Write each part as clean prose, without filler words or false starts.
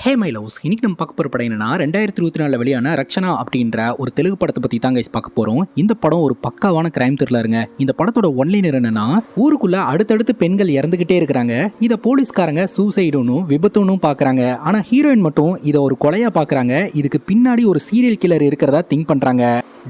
Hey my loves, இன்னைக்கு நம்ம பார்க்க போகிற படம் என்னன்னா 2024 வெளியான ரக்ஷனா அப்படின்ற ஒரு தெலுங்கு படத்தை பற்றி தாங்க பார்க்க போகிறோம். இந்த படம் ஒரு பக்காவான கிரைம் த்ரில்லருங்க. இந்த படத்தோட ஒன்லைனர் என்னன்னா, ஊருக்குள்ள அடுத்தடுத்து பெண்கள் இறந்துகிட்டே இருக்கிறாங்க. இதை போலீஸ்காரங்க சூசைடுன்னு விபத்துன்னு பார்க்குறாங்க. ஆனால் ஹீரோயின் மட்டும் இதை ஒரு கொலையாக பார்க்குறாங்க. இதுக்கு பின்னாடி ஒரு சீரியல் கில்லர் இருக்கிறதா திங்க் பண்ணுறாங்க.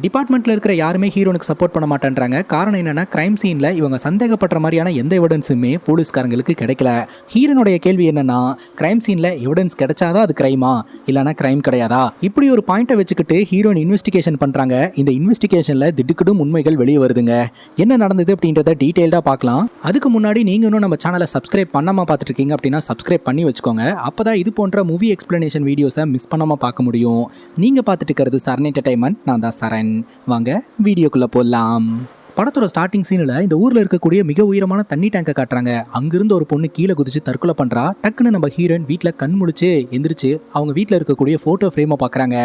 டிபார்ட்மெண்ட்டில் இருக்கிற யாருமே ஹீரோனுக்கு சப்போர்ட் பண்ண மாட்டேன்றாங்க. காரணம் என்னன்னா, கிரைம் சீனில் இவங்க சந்தேகப்படுற மாதிரியான எந்த எவிடன்ஸுமே போலீஸ்காரங்களுக்கு கிடைக்கல. ஹீரோனுடைய கேள்வி என்னன்னா, கிரைம் சீனில் எவிடன்ஸ் கிடைச்சாதான் அது கிரைமா, இல்லைனா கிரைம் கிடையாதா? இப்படி ஒரு பாயிண்ட்டை வச்சுக்கிட்டு ஹீரோயின் இன்வெஸ்டிகேஷன் பண்ணுறாங்க. இந்த இன்வெஸ்டிகேஷனில் திடுக்கிடும் உண்மைகள் வெளியே வருதுங்க. என்ன நடந்தது அப்படின்றத டீட்டெயில்டாக பார்க்கலாம். அதுக்கு முன்னாடி நீங்கள் இன்னும் நம்ம சேனலை சப்ஸ்கிரைப் பண்ணாமல் பார்த்துட்டு இருக்கீங்க அப்படின்னா சப்ஸ்கிரைப் பண்ணி வச்சுக்கோங்க. அப்போ தான் இது போன்ற மூவி எக்ஸ்பிளனேஷன் வீடியோஸை மிஸ் பண்ணாமல் பார்க்க முடியும். நீங்கள் பார்த்துட்டு இருக்கிறது சரண் என்டர்டைன்மெண்ட். நான் தான் சரண். வாங்க வீடியோக்குள்ள போலாம். படத்தோட ஸ்டார்டிங் சீனில் இந்த ஊரில் இருக்கக்கூடிய மிக உயரமான தண்ணி டேங்கை காட்டுறாங்க. அங்கிருந்து ஒரு பொண்ணு கீழே குதிச்சு தற்கொலை பண்ணுறா. டக்குன்னு நம்ம ஹீரோயின் வீட்டில் கண் முழிச்சு எந்திரிச்சு அவங்க வீட்டில் இருக்கக்கூடிய ஃபோட்டோ ஃப்ரேமை பார்க்குறாங்க.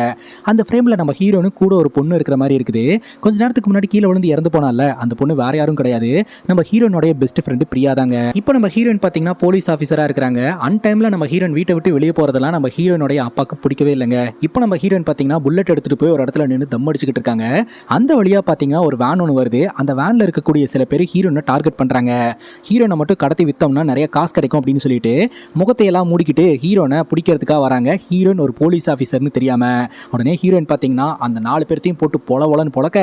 அந்த ஃப்ரேமில் நம்ம ஹீரோனு கூட ஒரு பொண்ணு இருக்கிற மாதிரி இருக்குது. கொஞ்ச நேரத்துக்கு முன்னாடி கீழே விழுந்து இறந்து போனால அந்த பொண்ணு வேற யாரும் கிடையாது, நம்ம ஹீரோனுடைய பெஸ்ட் ஃப்ரெண்டு பிரியா தாங்க. இப்போ நம்ம ஹீரோயின் பார்த்தீங்கன்னா போலீஸ் ஆஃபீஸராக இருக்கிறாங்க. அன் டைமில் நம்ம ஹீரோயின் வீட்டை விட்டு வெளியே போகிறதெல்லாம் நம்ம ஹீரோனுடைய அப்பாவுக்கு பிடிக்கவே இல்லைங்க. இப்போ நம்ம ஹீரோயின் பார்த்தீங்கன்னா புல்லட் எடுத்துகிட்டு போய் ஒரு இடத்துல நின்று தம் அடிச்சுக்கிட்டு இருக்காங்க. அந்த வழியாக பார்த்தீங்கன்னா ஒரு வேன் ஒன்று வருது. அந்த வேனில் இருக்கக்கூடிய சில பேர் ஹீரோனை டார்கெட் பண்ணுறாங்க. ஹீரோனை மட்டும் கடத்தி விற்றோம்னா நிறைய காசு கிடைக்கும் அப்படின்னு சொல்லிட்டு முகத்தையெல்லாம் மூடிக்கிட்டு ஹீரோனை பிடிக்கிறதுக்காக வராங்க. ஹீரோயின் ஒரு போலீஸ் ஆஃபீஸர்னு தெரியாமல். உடனே ஹீரோயின் பார்த்தீங்கன்னா அந்த 4 பேர்த்தையும் போட்டு பொலன்னு பொழக்க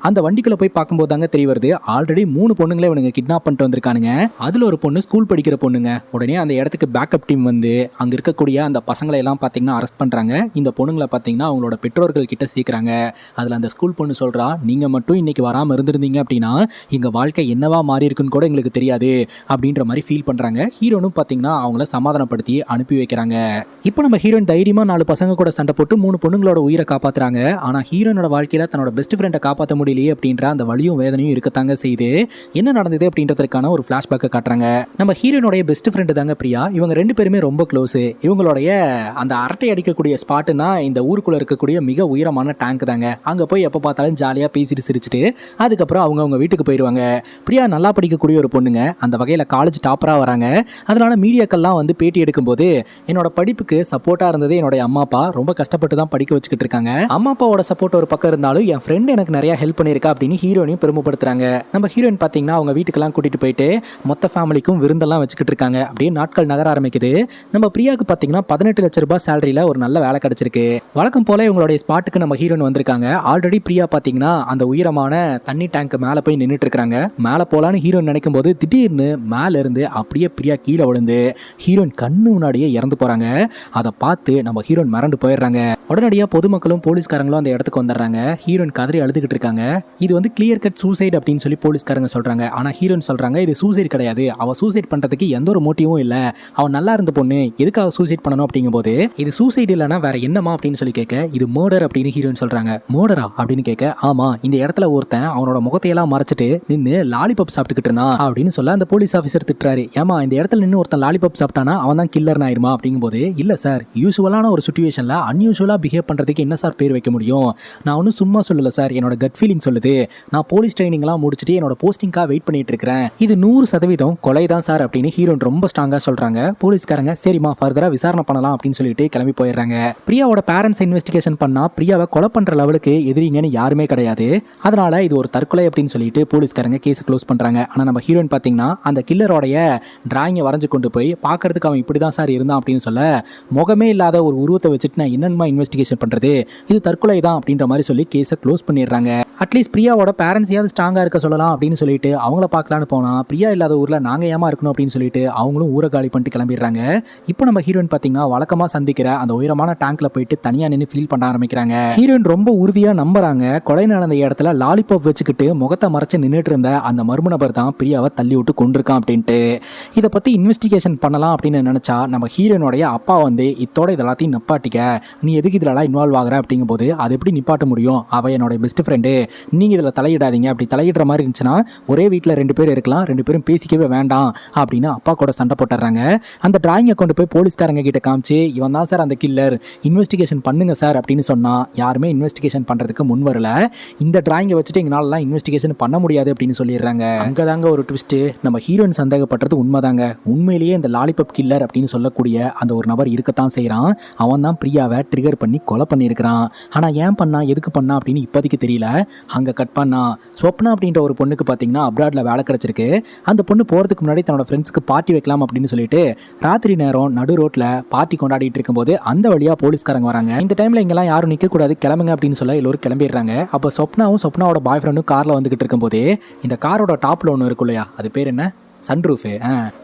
அந்த வண்டிக்குள்ளே போய் பார்க்கும்போது தாங்க தெரிய வருது, ஆல்ரெடி 3 பொண்ணுங்களே இவனுங்க கிட்னாப் பண்ணிட்டு வந்திருக்கானுங்க. அதில் ஒரு பொண்ணு ஸ்கூல் படிக்கிற பொண்ணுங்க. உடனே அந்த இடத்துக்கு பேக்கப் டீம் வந்து அங்கே இருக்கக்கூடிய அந்த பசங்களை எல்லாம் பார்த்தீங்கன்னா அரெஸ்ட் பண்ணுறாங்க. இந்த பொண்ணுங்களை பார்த்தீங்கன்னா அவங்களோட பெற்றோர்கள் கிட்ட சீக்கிராங்க. அதில் அந்த ஸ்கூல் பொண்ணு சொல்கிறா, நீங்கள் மட்டும் இன்னைக்கு வராமல் இருந்திருந்தீங்க அப்படின்னா எங்க வாழ்க்கை என்னவா மாறி இருக்குன்னு கூட எங்களுக்கு தெரியாது அப்படின்ற மாதிரி ஃபீல் பண்றாங்க. ஹீரோனும் பாத்தீங்கன்னா அவங்கள சமாதானப்படுத்தி அனுப்பி வைக்கிறாங்க. இப்போ நம்ம ஹீரோயின் தைரியமா 4 பசங்க கூட சண்டை போட்டு 3 பொண்ணுங்களோட உயிரை காப்பாத்துறாங்க. ஆனா ஹீரோனோட வாழ்க்கையில தன்னோட பெஸ்ட் ஃப்ரெண்டை காப்பாற்ற முடியலையே அப்படின்ற அந்த வலியும் வேதனையும் இருக்கத்தாங்க செய்து. என்ன நடந்தது அப்படின்றதுக்கான ஒரு பிளாஷ்பேக்கை காட்டுறாங்க. நம்ம ஹீரோனுடைய பெஸ்ட் ஃப்ரெண்டு தாங்க பிரியா. இவங்க 2 பேருமே ரொம்ப க்ளோஸ். இவங்களுடைய அந்த அரட்டை அடிக்கக்கூடிய ஸ்பாட்டுனா இந்த ஊருக்குள்ள இருக்கக்கூடிய மிக உயரமான டேங்க் தாங்க. அங்க போய் எப்ப பார்த்தாலும் ஜாலியா பேசிட்டு சிரிச்சுட்டு அதுக்கப்புறம் அவங்க வீட்டுக்கு போயிடுவாங்க. பிரியா நல்லா படிக்கக்கூடிய ஒரு பொண்ணுங்க. அந்த வகையில் காலேஜ் டாப்பராக வராங்க. அதனால மீடியாக்கள்லாம் வந்து பேட்டி எடுக்கும்போது, என்னோட படிப்புக்கு சப்போர்ட்டாக இருந்தது என்னோட அம்மா அப்பா, ரொம்ப கஷ்டப்பட்டு தான் படிக்க வச்சுக்கிட்டு இருக்காங்க. அம்மா அப்பாவோட சப்போர்ட் ஒரு பக்கம் இருந்தாலும் என் ஃப்ரெண்ட் எனக்கு நிறைய ஹெல்ப் பண்ணியிருக்கா அப்படின்னு ஹீரோனையும் பெருமைப்படுத்துறாங்க. நம்ம ஹீரோயின் பார்த்தீங்கன்னா அவங்க வீட்டுக்கெல்லாம் கூட்டிட்டு போயிட்டு மொத்த ஃபேமிலிக்கும் விருந்தெல்லாம் வச்சுக்கிட்டு இருக்காங்க. அப்படியே நாட்கள் நகர ஆரம்பிக்குது. நம்ம பிரியாவுக்கு பார்த்தீங்கன்னா 18 லட்ச ரூபாய் சேலரியில் ஒரு நல்ல வேலை கிடைச்சிருக்கு. வழக்கம் போல இவங்களுடைய ஸ்பாட்டுக்கு நம்ம ஹீரோயின் வந்திருக்காங்க. ஆல்ரெடி பிரியா பார்த்தீங்கன்னா அந்த உயரமான தண்ணி டேங்க் மேலே போய் நின்றுட்டு இருக்காங்க. மேலே போலான்னு ஹீரோயின் நினைக்கும் போது திடீர்னு மேல இருந்து அப்படியே பிரியா கீழே விழுந்து ஹீரோயின் கண்ணு முன்னாடியே இறந்து போறாங்க. அதை பார்த்து நம்ம ஹீரோயின் மறந்து போயிடுறாங்க. உடனடியாக பொதுமக்களும் போலீஸ்காரங்களும் அந்த இடத்துக்கு வந்துடுறாங்க. ஹீரோயின் கதறி அழுதுகிட்டு இருக்காங்க. இது வந்து கிளியர் கட் சூசைட் அப்படின்னு சொல்லி போலீஸ்காரங்க சொல்றாங்க. ஆனா ஹீரோயின் சொல்றாங்க, இது சூசைட் கிடையாது, அவ சூசைட் பண்றதுக்கு எந்த ஒரு மோட்டிவும் இல்ல, அவன் நல்லா இருந்த பொண்ணு, எதுக்காக சூசைட் பண்ணணும் அப்படிங்கும் போது இது சூசைட் இல்லைன்னா வேற என்னமா அப்படின்னு சொல்லி கேட்க, இது மர்டர் அப்படின்னு ஹீரோயின் சொல்றாங்க. மர்டரா அப்படின்னு கேட்க, ஆமா, இந்த இடத்துல ஒருத்தன் அவனோட முகத்தையெல்லாம் மறைச்சிட்டு நின்று லாலிபாப் சாப்பிட்டுக்கிட்டு இருந்தா அப்படின்னு சொல்ல அந்த போலீஸ் ஆஃபீஸர் திட்டுறாரு. ஏமா, இந்த இடத்துல நின்று ஒருத்தன் லாலிபாப் சாப்பிட்டானா அவன் தான் கில்லர்னு ஆயிருமா அப்படிங்கும்போது, இல்ல சார், யூசுவலான ஒரு சிச்சுவேஷன்ல அன்யூசுவலா பிஹேவ் பண்றதுக்கு என்ன சார் பேர் வைக்க முடியும்? நான் ஒன்றும் சும்மா சொல்லல சார், என்னோட கட் ஃபீலிங் சொல்லுது. நான் போலீஸ் ட்ரைனிங்லாம் முடிச்சுட்டு என்னோட போஸ்டிங்காக வெயிட் பண்ணிட்டு இருக்கிறேன். இது 100% கொலை தான் சார் அப்படின்னு ஹீரோயின் ரொம்ப ஸ்ட்ராங்கா சொல்றாங்க. போலீஸ்காரங்க சரிமா ஃபர்தரா விசாரணை பண்ணலாம் அப்படின்னு சொல்லிட்டு கிளம்பி போயிடுறாங்க. பிரியாவோட பேரண்ட்ஸ் இன்வெஸ்டிகேஷன் பண்ணா பிரியாவை கொலை பண்ற லெவலுக்கு எதிரிங்கன்னு யாருமே கிடையாது. அதனால இது ஒரு தற்கொலை அப்படின்னு சொல்லிட்டு போலீஸ்காரங்க கேஸ் க்ளோஸ் பண்றாங்க. ஆனால் நம்ம ஹீரோயின் பார்த்தீங்கன்னா அந்த கில்லரோடைய டிராயிங்கை வரைஞ்சு கொண்டு போய் பார்க்கறதுக்கு அவன் இப்படி தான் சார் இருந்தான் அப்படின்னு சொல்ல, முகமே இல்லாத ஒரு உருவத்தை வச்சுட்டு நான் என்னென்னமா இன்வெஸ்டிகேஷன் பண்ணுறது, இது தற்கொலை தான் அப்படின்ற மாதிரி சொல்லி கேஸை க்ளோஸ் பண்ணிடுறாங்க. அட்லீஸ்ட் பிரியாவோட பேரண்ட்ஸையாவது ஸ்ட்ராங்காக இருக்க சொல்லலாம் அப்படின்னு சொல்லிட்டு அவங்கள பார்க்கலான்னு போனால், பிரியா இல்லாத ஊரில் நாங்கள் ஏமா இருக்கணும் அப்படின்னு சொல்லிட்டு அவங்களும் ஊரை காலி பண்ணிட்டு கிளம்பிடுறாங்க. இப்போ நம்ம ஹீரோயின் பார்த்தீங்கன்னா வழக்கமாக சந்திக்கிற அந்த உயரமான டேங்க்ல போயிட்டு தனியாக நின்று ஃபீல் பண்ண ஆரம்பிக்கிறாங்க. ஹீரோயின் ரொம்ப உறுதியாக நம்புறாங்க, கொலை நடந்த இடத்துல லாலிபாப் வச்சுக்கிட்டு முகத்தை மறைச்சு நின்றுட்டு இருந்த அந்த மர்ம நபர் தான் பிரியாவை தள்ளி விட்டு கொண்டிருக்கான் அப்படின்ட்டு. இதை பற்றி இன்வெஸ்டிகேஷன் பண்ணலாம் அப்படின்னு நினச்சா நம்ம ஹீரோனுடைய அப்பா வந்து இதோட இதெல்லாத்தையும் நிப்பாட்டிக்க, நீ எதுக்கு இதெல்லாம் இன்வால்வ் ஆகிற அப்படிங்கும் போது, அது எப்படி நிப்பாட்ட முடியும், அவ என்னோட பெஸ்ட் ஃப்ரெண்டு, நீங்கள் இதில் தலையிடாதீங்க, அப்படி தலையிடுற மாதிரி இருந்துச்சுன்னா ஒரே வீட்டில் 2 பேர் இருக்கலாம், 2 பேரும் பேசிக்கவே வேண்டாம் அப்படின்னு அப்பா கூட சண்டை போட்டுறாங்க. அந்த டிராயிங்கை கொண்டு போய் போலீஸ்காரங்க கிட்ட காமிச்சு, இவன் தான் சார் அந்த கில்லர், இன்வெஸ்டிகேஷன் பண்ணுங்க சார் அப்படின்னு சொன்னால் யாருமே இன்வெஸ்டிகேஷன் பண்ணுறதுக்கு முன் வரல. இந்த டிராயிங்கை வச்சுட்டு எங்களாலலாம் இன்வெஸ்டிகேஷன் இன்வெஸ்டிகேஷன் பண்ண முடியாது அப்படின்னு சொல்லிடுறாங்க. அங்கதாங்க ஒரு ட்விஸ்ட். நம்ம ஹீரோயின் சந்தேகப்பட்டது உண்மைதாங்க. உண்மையிலேயே இந்த லாலிபப் கில்லர் அப்படின்னு சொல்லக்கூடிய அந்த ஒரு நபர் இருக்கத்தான் செய்யறான். அவன் தான் பிரியாவை ட்ரிகர் பண்ணி கொலை பண்ணியிருக்கிறான். ஆனா ஏன் பண்ணா, எதுக்கு பண்ணா அப்படின்னு இப்போதைக்கு தெரியல. அங்க கட் பண்ணா ஸ்வப்னா அப்படின்ற ஒரு பொண்ணுக்கு பாத்தீங்கன்னா அப்ராட்ல வேலை கிடைச்சிருக்கு. அந்த பொண்ணு போறதுக்கு முன்னாடி தன்னோட ஃப்ரெண்ட்ஸ்க்கு பார்ட்டி வைக்கலாம் அப்படின்னு சொல்லிட்டு ராத்திரி நேரம் நடு ரோட்ல பார்ட்டி கொண்டாடிட்டு இருக்கும்போது அந்த வழியா போலீஸ்காரங்க வராங்க. இந்த டைம்ல இங்கெல்லாம் யாரும் நிக்க கூடாது, கிளம்புங்க அப்படின்னு சொல்ல எல்லோரும் கிளம்பிடுறாங்க. அப்போ சொப்னாவோட பாய் ஃப்ரெண்டும் கார்ல வந்துகிட்டு இருக்கும்போது இந்த காரோட டாப்ல ஒன்று இருக்கும் இல்லையா, அது பேர் என்ன, சன்ரூஃபு.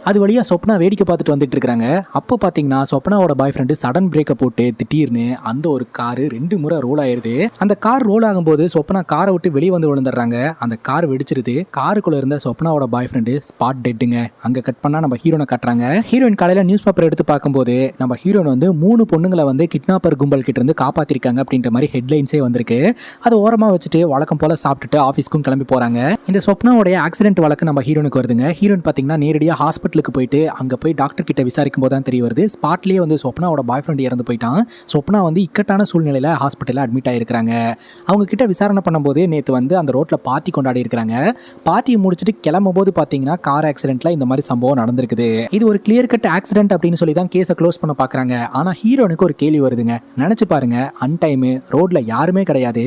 அது வழியாக சொப்னா வேடிக்கை பார்த்துட்டு வந்துட்டு இருக்காங்க. அப்போ பார்த்தீங்கன்னா சொப்னாவோட பாய் ஃப்ரெண்டு சடன் பிரேக்கை போட்டு திடீர்னு அந்த ஒரு காரு 2 முறை ரோல் ஆயிருது. அந்த கார் ரோல் ஆகும்போது சொப்னா காரை விட்டு வெளியே வந்து விழுந்துடுறாங்க. அந்த கார் வெடிச்சிருது. காருக்குள்ள இருந்த சொப்னாவோட பாய் ஃப்ரெண்டு ஸ்பாட் டெட்டுங்க. அங்கே கட் பண்ணா நம்ம ஹீரோனை கட்டுறாங்க. ஹீரோயின் காலையில் நியூஸ் பேப்பர் எடுத்து பார்க்கும்போது நம்ம ஹீரோயின் வந்து 3 பொண்ணுங்களை வந்து கிட்னாப்பர் கும்பல் கிட்ட இருந்து காப்பாத்திருக்காங்க அப்படின்ற மாதிரி ஹெட்லைன்ஸே வந்திருக்கு. அதை ஓரமாக வச்சுட்டு வழக்கம் போல சாப்பிட்டுட்டு ஆஃபீஸ்க்கும் கிளம்பி போறாங்க. இந்த சொப்னாவோடைய ஆக்சிடென்ட் வழக்கு நம்ம ஹீரோனுக்கு வருதுங்க. ஹீரோயின் பார்த்தீங்கன்னா நேரடியாக ஹாஸ்பிட்டலுக்கு போயிட்டு அங்கே போய் டாக்டர் கிட்ட விசாரிக்கும் போது தான் தெரிய வருது, ஸ்பாட்லேயே வந்து சொப்னாவோட பாய் ஃப்ரெண்ட் இறந்து போயிட்டான். சொப்னா வந்து இக்கட்டான சூழ்நிலையில் ஹாஸ்பிட்டலில் அட்மிட் ஆகிருக்கிறாங்க. அவங்க கிட்ட விசாரணை பண்ணும்போது நேற்று வந்து அந்த ரோட்டில் பார்ட்டி கொண்டாடி இருக்கிறாங்க. பார்ட்டியை முடிச்சுட்டு கிளம்பும் போது பார்த்தீங்கன்னா கார் ஆக்சிடென்ட்ல இந்த மாதிரி சம்பவம் நடந்திருக்குது. இது ஒரு கிளியர் கட் ஆக்சிடென்ட் அப்படின்னு சொல்லி தான் கேஸை க்ளோஸ் பண்ண பார்க்குறாங்க. ஆனால் ஹீரோனுக்கு ஒரு கேள்வி வருதுங்க. நினச்சி பாருங்க, அன்டைமு ரோட்ல யாருமே கிடையாது,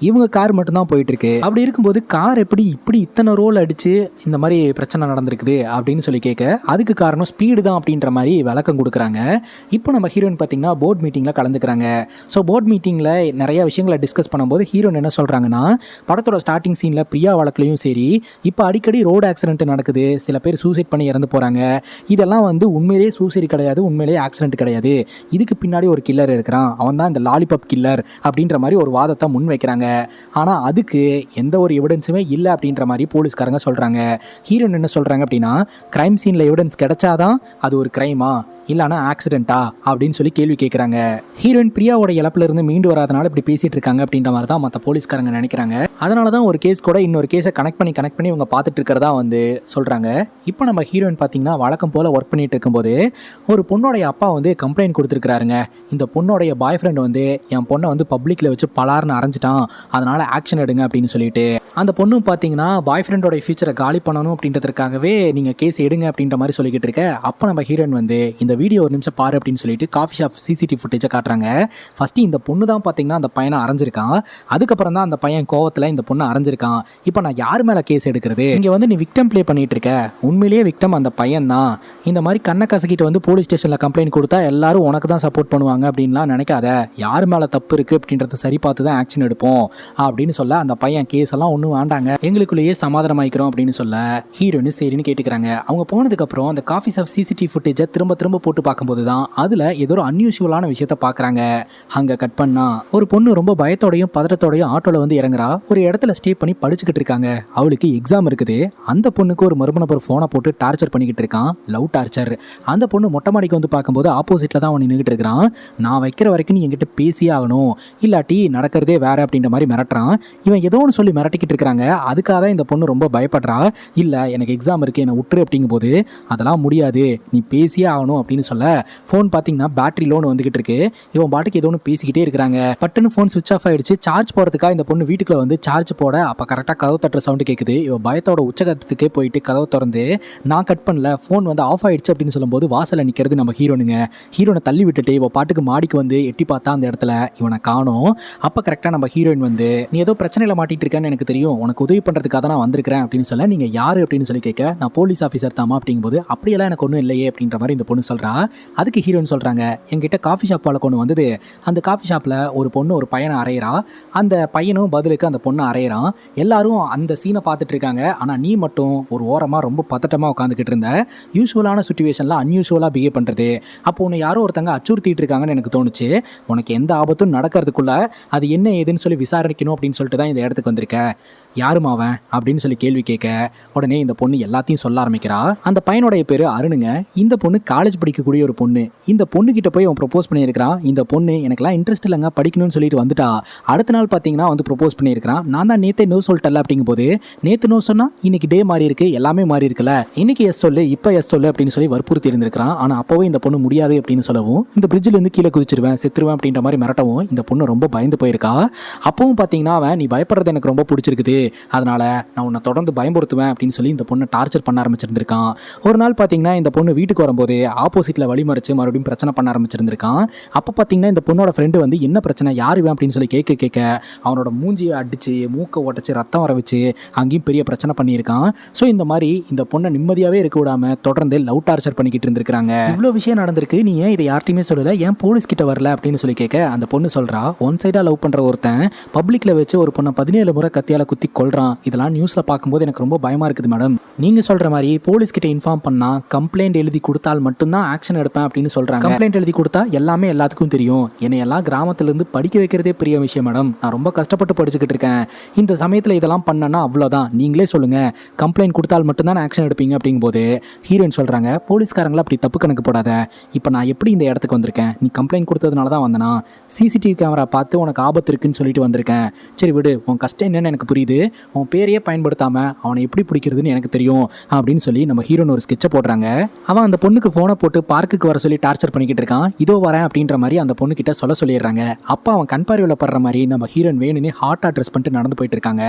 இவங்க கார் மட்டும்தான் போயிட்டு இருக்கு. அப்படி இருக்கும்போது கார் எப்படி இப்படி இத்தனை ரோல் அடிச்சு இந்த மாதிரி பிரச்சனை நடந்திருக்குது அப்படின்னு சொல்லி கேட்க, அதுக்கு காரணம் ஸ்பீடு தான் அப்படின்ற மாதிரி விளக்கம் கொடுக்குறாங்க. இப்போ நம்ம ஹீரோயின் பார்த்தீங்கன்னா போர்ட் மீட்டிங்கில் கலந்துக்கிறாங்க. ஸோ போர்ட் மீட்டிங்கில் நிறைய விஷயங்களை டிஸ்கஸ் பண்ணும்போது ஹீரோயின் என்ன சொல்கிறாங்கன்னா, படத்தோட ஸ்டார்டிங் சீனில் பிரியா வழக்குலையும் சரி, இப்போ அடிக்கடி ரோடு ஆக்சிடென்ட் நடக்குது, சில பேர் சூசைட் பண்ணி இறந்து போகிறாங்க. இதெல்லாம் வந்து உண்மையிலேயே சூசைட் கிடையாது, உண்மையிலேயே ஆக்சிடென்ட் கிடையாது, இதுக்கு பின்னாடி ஒரு கில்லர் இருக்கிறான், அவன் தான் இந்த லாலிபப் கில்லர் அப்படின்ற மாதிரி ஒரு வாதத்தை முன் வைக்கிறாங்க. ஆனால் அதுக்கு எந்த ஒரு எவிடன்ஸுமே இல்லை அப்படின்ற மாதிரி போலீஸ்காரங்க சொல்கிறாங்க. ஹீரோயின் என்ன சொல்கிறாங்க அப்படின்னா, கிரைம் சீனில் எவிடன்ஸ் கிடைச்சாதான் அது ஒரு கிரைமா இல்லைனா ஆக்சிடென்ட்டா அப்படின்னு சொல்லி கேள்வி கேட்குறாங்க. ஹீரோயின் பிரியாவோட இழப்புல இருந்து மீண்டு வராதனால இப்படி பேசிட்டு இருக்காங்க அப்படின்ற மாதிரி தான் மற்ற போலீஸ்காரங்க நினைக்கிறாங்க. அதனால தான் ஒரு கேஸ் கூட இன்னொரு கேஸை கனெக்ட் பண்ணி இவங்க பார்த்துட்டு இருக்கிறதா வந்து சொல்கிறாங்க. இப்போ நம்ம ஹீரோயின் பார்த்தீங்கன்னா வழக்கம் போல் ஒர்க் பண்ணிட்டு இருக்கும்போது ஒரு பொண்ணோடைய அப்பா வந்து கம்ப்ளைண்ட் கொடுத்துருக்காருங்க. இந்த பொண்ணோடைய பாய் ஃப்ரெண்ட் வந்து என் பொண்ணை வந்து பப்ளிக்கில் வச்சு பலார்னு அரைஞ்சிட்டான், அதனால ஆக்ஷன் எடுங்க அப்படின்னு சொல்லிட்டு, அந்த பொண்ணும் பார்த்தீங்கன்னா பாய் ஃப்ரெண்டோட ஃபியூச்சரை காலி பண்ணணும் அப்படின்றதுக்காகவே நீங்கள் கேஸ் எடுங்க அப்படின்ற மாதிரி சொல்லிக்கிட்டு இருக்க. அப்போ நம்ம ஹீரோயின் வந்து இந்த வீடியோ ஒரு நிமிஷம் பாரு அப்படின்னு சொல்லிட்டு காஃபி ஷாப் சிசிடிவி ஃபுட்டேஜை காட்டுறாங்க. ஃபர்ஸ்ட் இந்த பொண்ணு தான் பார்த்தீங்கன்னா அந்த பையனை அரைஞ்சிருக்கான். அதுக்கப்புறம் தான் அந்த பையன் கோவத்தில் இந்த பொண்ணை அரைஞ்சிருக்கான். இப்போ நான் யார் மேலே கேஸ் எடுக்கிறது? இங்கே வந்து நீ விக்டம் ப்ளே பண்ணிட்டு இருக்க, உண்மையிலேயே விக்டம் அந்த பையன் தான். இந்த மாதிரி கண்ணை கசக்கிட்டு வந்து போலீஸ் ஸ்டேஷனில் கம்ப்ளைண்ட் கொடுத்தா எல்லாரும் உனக்கு தான் சப்போர்ட் பண்ணுவாங்க அப்படின்லாம் நினைக்காத, யார் மேலே தப்பு இருக்குது அப்படின்றத சரி பார்த்து தான் ஆக்ஷன் எடுப்போம் அப்படின்னு சொல்ல, அந்த பையன் கேஸ் எல்லாம் ஒன்றும் வேண்டாங்க, எங்களுக்குள்ளேயே சமாதானமாயிக்கிறோம் அப்படின்னு சொல்ல ஹீரோயின் சரின்னு கேட்டுக்கிறாங்க. அவங்க போனதுக்கப்புறம் அந்த காஃபி ஷாப் சிசிடிவி ஃபுட்டேஜை திரும்ப போட்டு பார்க்கும்போது தான் அதில் ஏதோ ஒரு அன்யூஷுவலான விஷயத்த பார்க்குறாங்க. அங்கே கட் பண்ணா ஒரு பொண்ணு ரொம்ப பயத்தோடையும் பதட்டத்தோடையும் ஆட்டோவில் வந்து இறங்குறா. ஒரு இடத்துல ஸ்டே பண்ணி படிச்சுக்கிட்டு இருக்காங்க. அவளுக்கு எக்ஸாம் இருக்குது. அந்த பொண்ணுக்கு ஒரு மர்ம நபர் ஃபோனை போட்டு டார்ச்சர் பண்ணிக்கிட்டு இருக்கான், லவ் டார்ச்சர். அந்த பொண்ணு மொட்டை மாடிக்கு வந்து பார்க்கும்போது ஆப்போசிட்டில் தான் அவன் நின்றுட்டு இருக்கிறான். நான் வைக்கிற வரைக்கும் நீ என்கிட்ட பேசியே ஆகணும், இல்லாட்டி நடக்கிறதே வேற அப்படின்ற மாதிரி மிரட்டுறான். இவன் ஏதோ ஒன்று சொல்லி மிரட்டிக்கிட்டு இருக்கிறாங்க. அதுக்காக தான் இந்த பொண்ணு ரொம்ப பயப்படுறா. இல்லை எனக்கு எக்ஸாம் இருக்குது, என்னை விட்டுரு அப்படிங்கும்போது அதெல்லாம் முடியாது, நீ பேசியே ஆகணும் அப்படின்னு சொல்ல, ஃபோன் பார்த்தீங்கன்னா பேட்டரி லோன் வந்துகிட்டு இருக்கு. இவன் பாட்டுக்கு ஏதோ ஒன்று பேசிக்கிட்டே இருக்கிறாங்க. பட்டுன்னு ஃபோன் சுவிச் ஆஃப் ஆயிடுச்சு. சார்ஜ் போகிறதுக்காக இந்த பொண்ணு வீட்டுக்குள்ள வந்து சார்ஜ் போட, அப்போ கரெக்டாக கதவு தட்டுற சவுண்டு கேட்குது. இவன் பயத்தோட உச்சகத்துக்கே போயிட்டு கதவை திறந்து, நான் கட் பண்ணல, ஃபோன் வந்து ஆஃப் ஆயிடுச்சு அப்படின்னு சொல்லும்போது வாசலில் நிற்கிறது நம்ம ஹீரோனுங்க. ஹீரோனை தள்ளி விட்டுட்டு இவன் பாட்டுக்கு மாடிக்கு வந்து எட்டி பார்த்தா அந்த இடத்துல இவனை காணோம். அப்போ கரெக்டாக நம்ம ஹீரோயின் வந்து, நீ ஏதோ பிரச்சனையில் மாட்டிட்டு இருக்கேன்னு எனக்கு தெரியும், உனக்கு உதவி பண்ணுறதுக்காக தான் நான் வந்திருக்கிறேன் அப்படின்னு சொல்ல, நீங்கள் யார் அப்படின்னு சொல்லி கேட்க, நான் போலீஸ் ஆஃபீஸர் தாமா அப்படிங்கும்போது, அப்படியெல்லாம் எனக்கு ஒன்றும் இல்லையே அப்படின்ற மாதிரி இந்த பொண்ணு சொல்கிறா. அதுக்கு ஹீரோயின் சொல்கிறாங்க, என்கிட்ட காஃபி ஷாப் வழக்கு ஒன்று வந்தது, அந்த காஃபி ஷாப்பில் ஒரு பொண்ணு ஒரு பையனை அறையிறா, அந்த பையனும் பதிலுக்கு அந்த பொண்ணை அறையிறான். எல்லாரும் அந்த சீனை பார்த்துட்டு இருக்காங்க. ஆனால் நீ மட்டும் ஒரு ஓரமாக ரொம்ப பதட்டமாக உட்காந்துக்கிட்டு இருந்த. யூஸ்வலான சுச்சுவேஷனில் அன்யூஸ்வலாக பிஹேவ் பண்ணுறது. அப்போ உன்னை யாரோ ஒருத்தங்க அச்சுறுத்திட்டு இருக்காங்கன்னு எனக்கு தோணுச்சு. உனக்கு எந்த ஆபத்தும் நடக்கிறதுக்குள்ள அது என்ன ஏதுன்னு சொல்லி விசாரிக்கணும் அப்படின்னு சொல்லிட்டு தான் இந்த இடத்துக்கு வந்திருக்க. யாரும் அவன் அப்படின்னு சொல்லி கேள்வி கேட்க, உடனே இந்த பொண்ணு எல்லாத்தையும் சொல்ல ஆரம்பிக்கிறா. அந்த பையனுடைய பேர் அருணுங்க. இந்த பொண்ணு காலேஜ் படிக்கக்கூடிய ஒரு பொண்ணு. இந்த பொண்ணு கிட்ட போய் அவன் ப்ரொபோஸ் பண்ணியிருக்கிறான். இந்த பொண்ணு எனக்குலாம் இன்ட்ரெஸ்ட் இல்லைங்க, படிக்கணும்னு சொல்லிட்டு வந்துட்டா. அடுத்த நாள் பார்த்தீங்கன்னா வந்து ப்ரொபோஸ் பண்ணியிருக்கிறான். நான் தான் நேற்றே நோ சொல்லிட்டல அப்படிங்கும்போது, நேற்று நோ சொன்னா இன்னைக்கு டே மாறி இருக்கு, எல்லாமே மாறி இருக்குல்ல, இன்னைக்கு எஸ் சொல்லு, இப்போ எஸ் சொல்லு அப்படின்னு சொல்லி வற்புறுத்தி இருந்திருக்கிறான். ஆனால் அப்போவே இந்த பொண்ணு முடியாது அப்படின்னு சொல்லவும், இந்த பிரிட்ஜில் இருந்து கீழே குதிச்சிருவேன், செத்துருவேன் அப்படின்ற மாதிரி மிரட்டவும் இந்த பொண்ணு ரொம்ப பயந்து போயிருக்கா. அப்பவும் பார்த்தீங்கன்னா அவன், நீ பயப்படுறது எனக்கு ரொம்ப பிடிச்சிருக்குது, இருக்குது, அதனால நான் உன்னை தொடர்ந்து பயமுறுத்துவேன் அப்படின்னு சொல்லி இந்த பொண்ணை டார்ச்சர் பண்ண ஆரம்பிச்சிருந்திருக்கான். ஒரு நாள் பார்த்தீங்கன்னா இந்த பொண்ணு வீட்டுக்கு வரும்போது ஆப்போசிட்டில் வழிமறிச்சு மறுபடியும் பிரச்சனை பண்ண ஆரம்பிச்சிருந்திருக்கான். அப்போ பார்த்தீங்கன்னா இந்த பொண்ணோட ஃப்ரெண்டு வந்து என்ன பிரச்சனை யார் இவன் அப்படின்னு சொல்லி கேட்க அவனோட மூஞ்சியை அடித்து மூக்கை உடச்சி ரத்தம் வர வச்சு அங்கேயும் பெரிய பிரச்சனை பண்ணியிருக்கான். ஸோ இந்த மாதிரி இந்த பொண்ணை நிம்மதியாகவே இருக்க விடாமல் தொடர்ந்து லவ் டார்ச்சர் பண்ணிக்கிட்டு இருந்திருக்காங்க. இவ்வளோ விஷயம் நடந்திருக்கு, நீ ஏன் இதை யார்ட்டையுமே சொல்லலை, ஏன் போலீஸ் கிட்ட வரல அப்படின்னு சொல்லி கேட்க அந்த பொண்ணு சொல்கிறா, ஒன் சைடாக லவ் பண்ணுற ஒருத்தன் பப்ளிக்கில் வச்சு ஒரு பொண்ணை 17 முறை கத்தியால் குத்தி கொள்றான். இதெல்லாம் நியூஸில் பார்க்கும்போது எனக்கு ரொம்ப பயமாக இருக்குது மேடம். நீங்கள் சொல்கிற மாதிரி போலீஸ் கிட்ட இன்ஃபார்ம் பண்ணால் கம்ப்ளைண்ட் எழுதி கொடுத்தால் மட்டும்தான் ஆக்ஷன் எடுப்பேன் அப்படின்னு சொல்கிறாங்க. கம்ப்ளைண்ட் எழுதி கொடுத்தா எல்லாமே எல்லாத்துக்கும் தெரியும். என்னையெல்லாம் கிராமத்துலேருந்து படிக்க வைக்கிறதே பெரிய விஷயம் மேடம். நான் ரொம்ப கஷ்டப்பட்டு படிச்சுக்கிட்டு இருக்கேன். இந்த சமயத்தில் இதெல்லாம் பண்ணனா அவ்வளோதான். நீங்களே சொல்லுங்கள், கம்ப்ளைண்ட் கொடுத்தால் மட்டும்தான் ஆக்ஷன் எடுப்பீங்க அப்படிங்கும்போது ஹீரோயின் சொல்கிறாங்க, போலீஸ்காரங்களா அப்படி தப்பு கணக்கு போடாத. இப்போ நான் எப்படி இந்த இடத்துக்கு வந்திருக்கேன், நீ கம்ப்ளைண்ட் கொடுத்ததுனால தான் வந்தனா, சிசிடிவி கேமரா பார்த்து உனக்கு ஆபத்து இருக்குன்னு சொல்லிட்டு வந்திருக்கேன். சரி விடு, உன் கஷ்டம் என்னன்னு எனக்கு புரியுது. உன் பேரையே பயன்படுத்தாமல் அவனை எப்படி பிடிக்கிறதுன்னு எனக்கு தெரியும் அப்படின்னு சொல்லி நம்ம ஹீரோன் ஒரு ஸ்கெட்சை போடுறாங்க. அவன் அந்த பொண்ணுக்கு ஃபோனை போட்டு பார்க்குக்கு வர சொல்லி டார்ச்சர் பண்ணிக்கிட்டு இருக்கான். இதோ வரேன் அப்படின்ற மாதிரி அந்த பொண்ணு கிட்ட சொல்லிடுறாங்க. அப்போ அவன் கண் பார்வையில் படுற மாதிரி நம்ம ஹீரோயின் வேணும்னே ஹார்ட்டாக ட்ரெஸ் பண்ணிட்டு நடந்து போயிட்டு இருக்காங்க.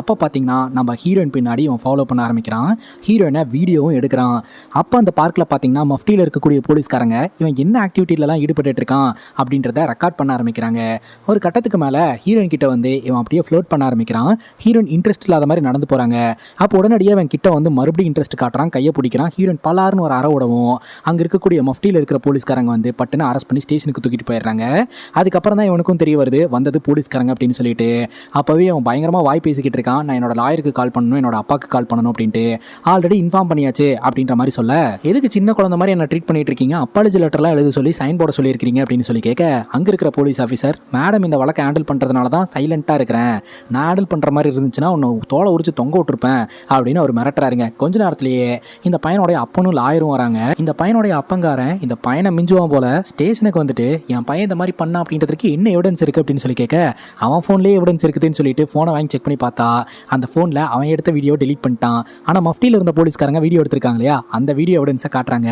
அப்போ பார்த்தீங்கன்னா நம்ம ஹீரோயின் பின்னாடி அவன் ஃபாலோ பண்ண ஆரம்பிக்கிறான். ஹீரோயினை வீடியோவும் எடுக்கிறான். அப்போ அந்த பார்க்கில் பார்த்தீங்கன்னா மஃப்டியில் இருக்கக்கூடிய போலீஸ்காரங்க இவன் என்ன ஆக்டிவிட்டிலலாம் ஈடுபட்டு இருக்கான் அப்படின்றத ரெக்கார்ட் பண்ண ஆரம்பிக்கிறாங்க. ஒரு கட்டத்துக்கு மேலே ஹீரோயின் கிட்ட வந்து இவன் அப்படியே ஃப்ளோட் பண்ண ஆரம்பிக்கிறான். ஹீரோயின் இன்ட்ரெஸ்ட் இல்லாத மாதிரி நடந்து போகிறாங்க. அப்போ உடனடியாக அவன் கிட்ட வந்து மறுபடியும் இன்ட்ரெஸ்ட் காட்டுறான், கையை பிடிக்கிறான். ஹீரோயின் பலாருன்னு ஒரு அற விடவும் அங்கே இருக்கக்கூடிய மஃப்டியில் இருக்கிற போலீஸ்காரங்க வந்து பட்டுன்னு அரெஸ்ட் பண்ணி ஸ்டேஷனுக்கு தூக்கிட்டு போயிடுறாங்க. அதுக்கப்புறம் தான் இவனுக்கும் தெரிய வருது வந்தது போலீஸ்காரங்க அப்படின்னு சொல்லிட்டு. அப்போவே அவன் பயங்கரமாக வாய் பேசிக்கிட்டு இருக்கான், நான் என்னோட லாயருக்கு கால் பண்ணணும், என்னோட அப்பாவுக்கு கால் பண்ணணும் அப்படின்ட்டு. ஆல்ரெடி இன்ஃபார்ம் பண்ணியாச்சு அப்படின்ற மாதிரி சொல்ல, எதுக்கு சின்ன குழந்தை மாதிரி என்ன ட்ரீட் பண்ணிட்டு இருக்கீங்க, அப்பாலஜி லெட்டர்லாம் எழுத சொல்லி சைன் போட சொல்லியிருக்கீங்க அப்படின்னு சொல்லி கேட்க, அங்கே இருக்கிற போலீஸ் ஆஃபீஸர், மேடம் இந்த வழக்கை ஹேண்டில் பண்ணுறதுனால தான் சைலண்ட்டாக இருக்கிறேன், நான் ஹேண்டில் பண்ணுற மாதிரி இருந்துச்சுன்னா உன்னை தோலை உரிச்சு தொங்க விட்டுருப்பேன் அப்படின்னு அவர் மிரட்டுறாருங்க. கொஞ்ச நேரத்திலேயே இந்த பையனுடைய அப்பனும் லாயரும் வராங்க. இந்த பையனுடைய அப்பங்காரன் இந்த பையனை மிஞ்சுவான் போல ஸ்டேஷனுக்கு வந்துட்டு, என் பையன் இந்த மாதிரி பண்ணா அப்படின்றதுக்கு என்ன எவிடன்ஸ் இருக்குது அப்படின்னு சொல்லி கேட்க, அவன் ஃபோன்லேயே எவிடன்ஸ் இருக்குதுன்னு சொல்லிட்டு ஃபோனை வாங்கி செக் பண்ணி பார்த்தா அந்த ஃபோனில் அவன் எடுத்த வீடியோ டெலீட் பண்ணிட்டான். ஆனால் மஃப்டியில் இருந்த போலீஸ்காரங்க வீடியோ எடுத்திருக்காங்க இல்லையா, அந்த வீடியோ எவிடன்ஸை காட்டுறாங்க.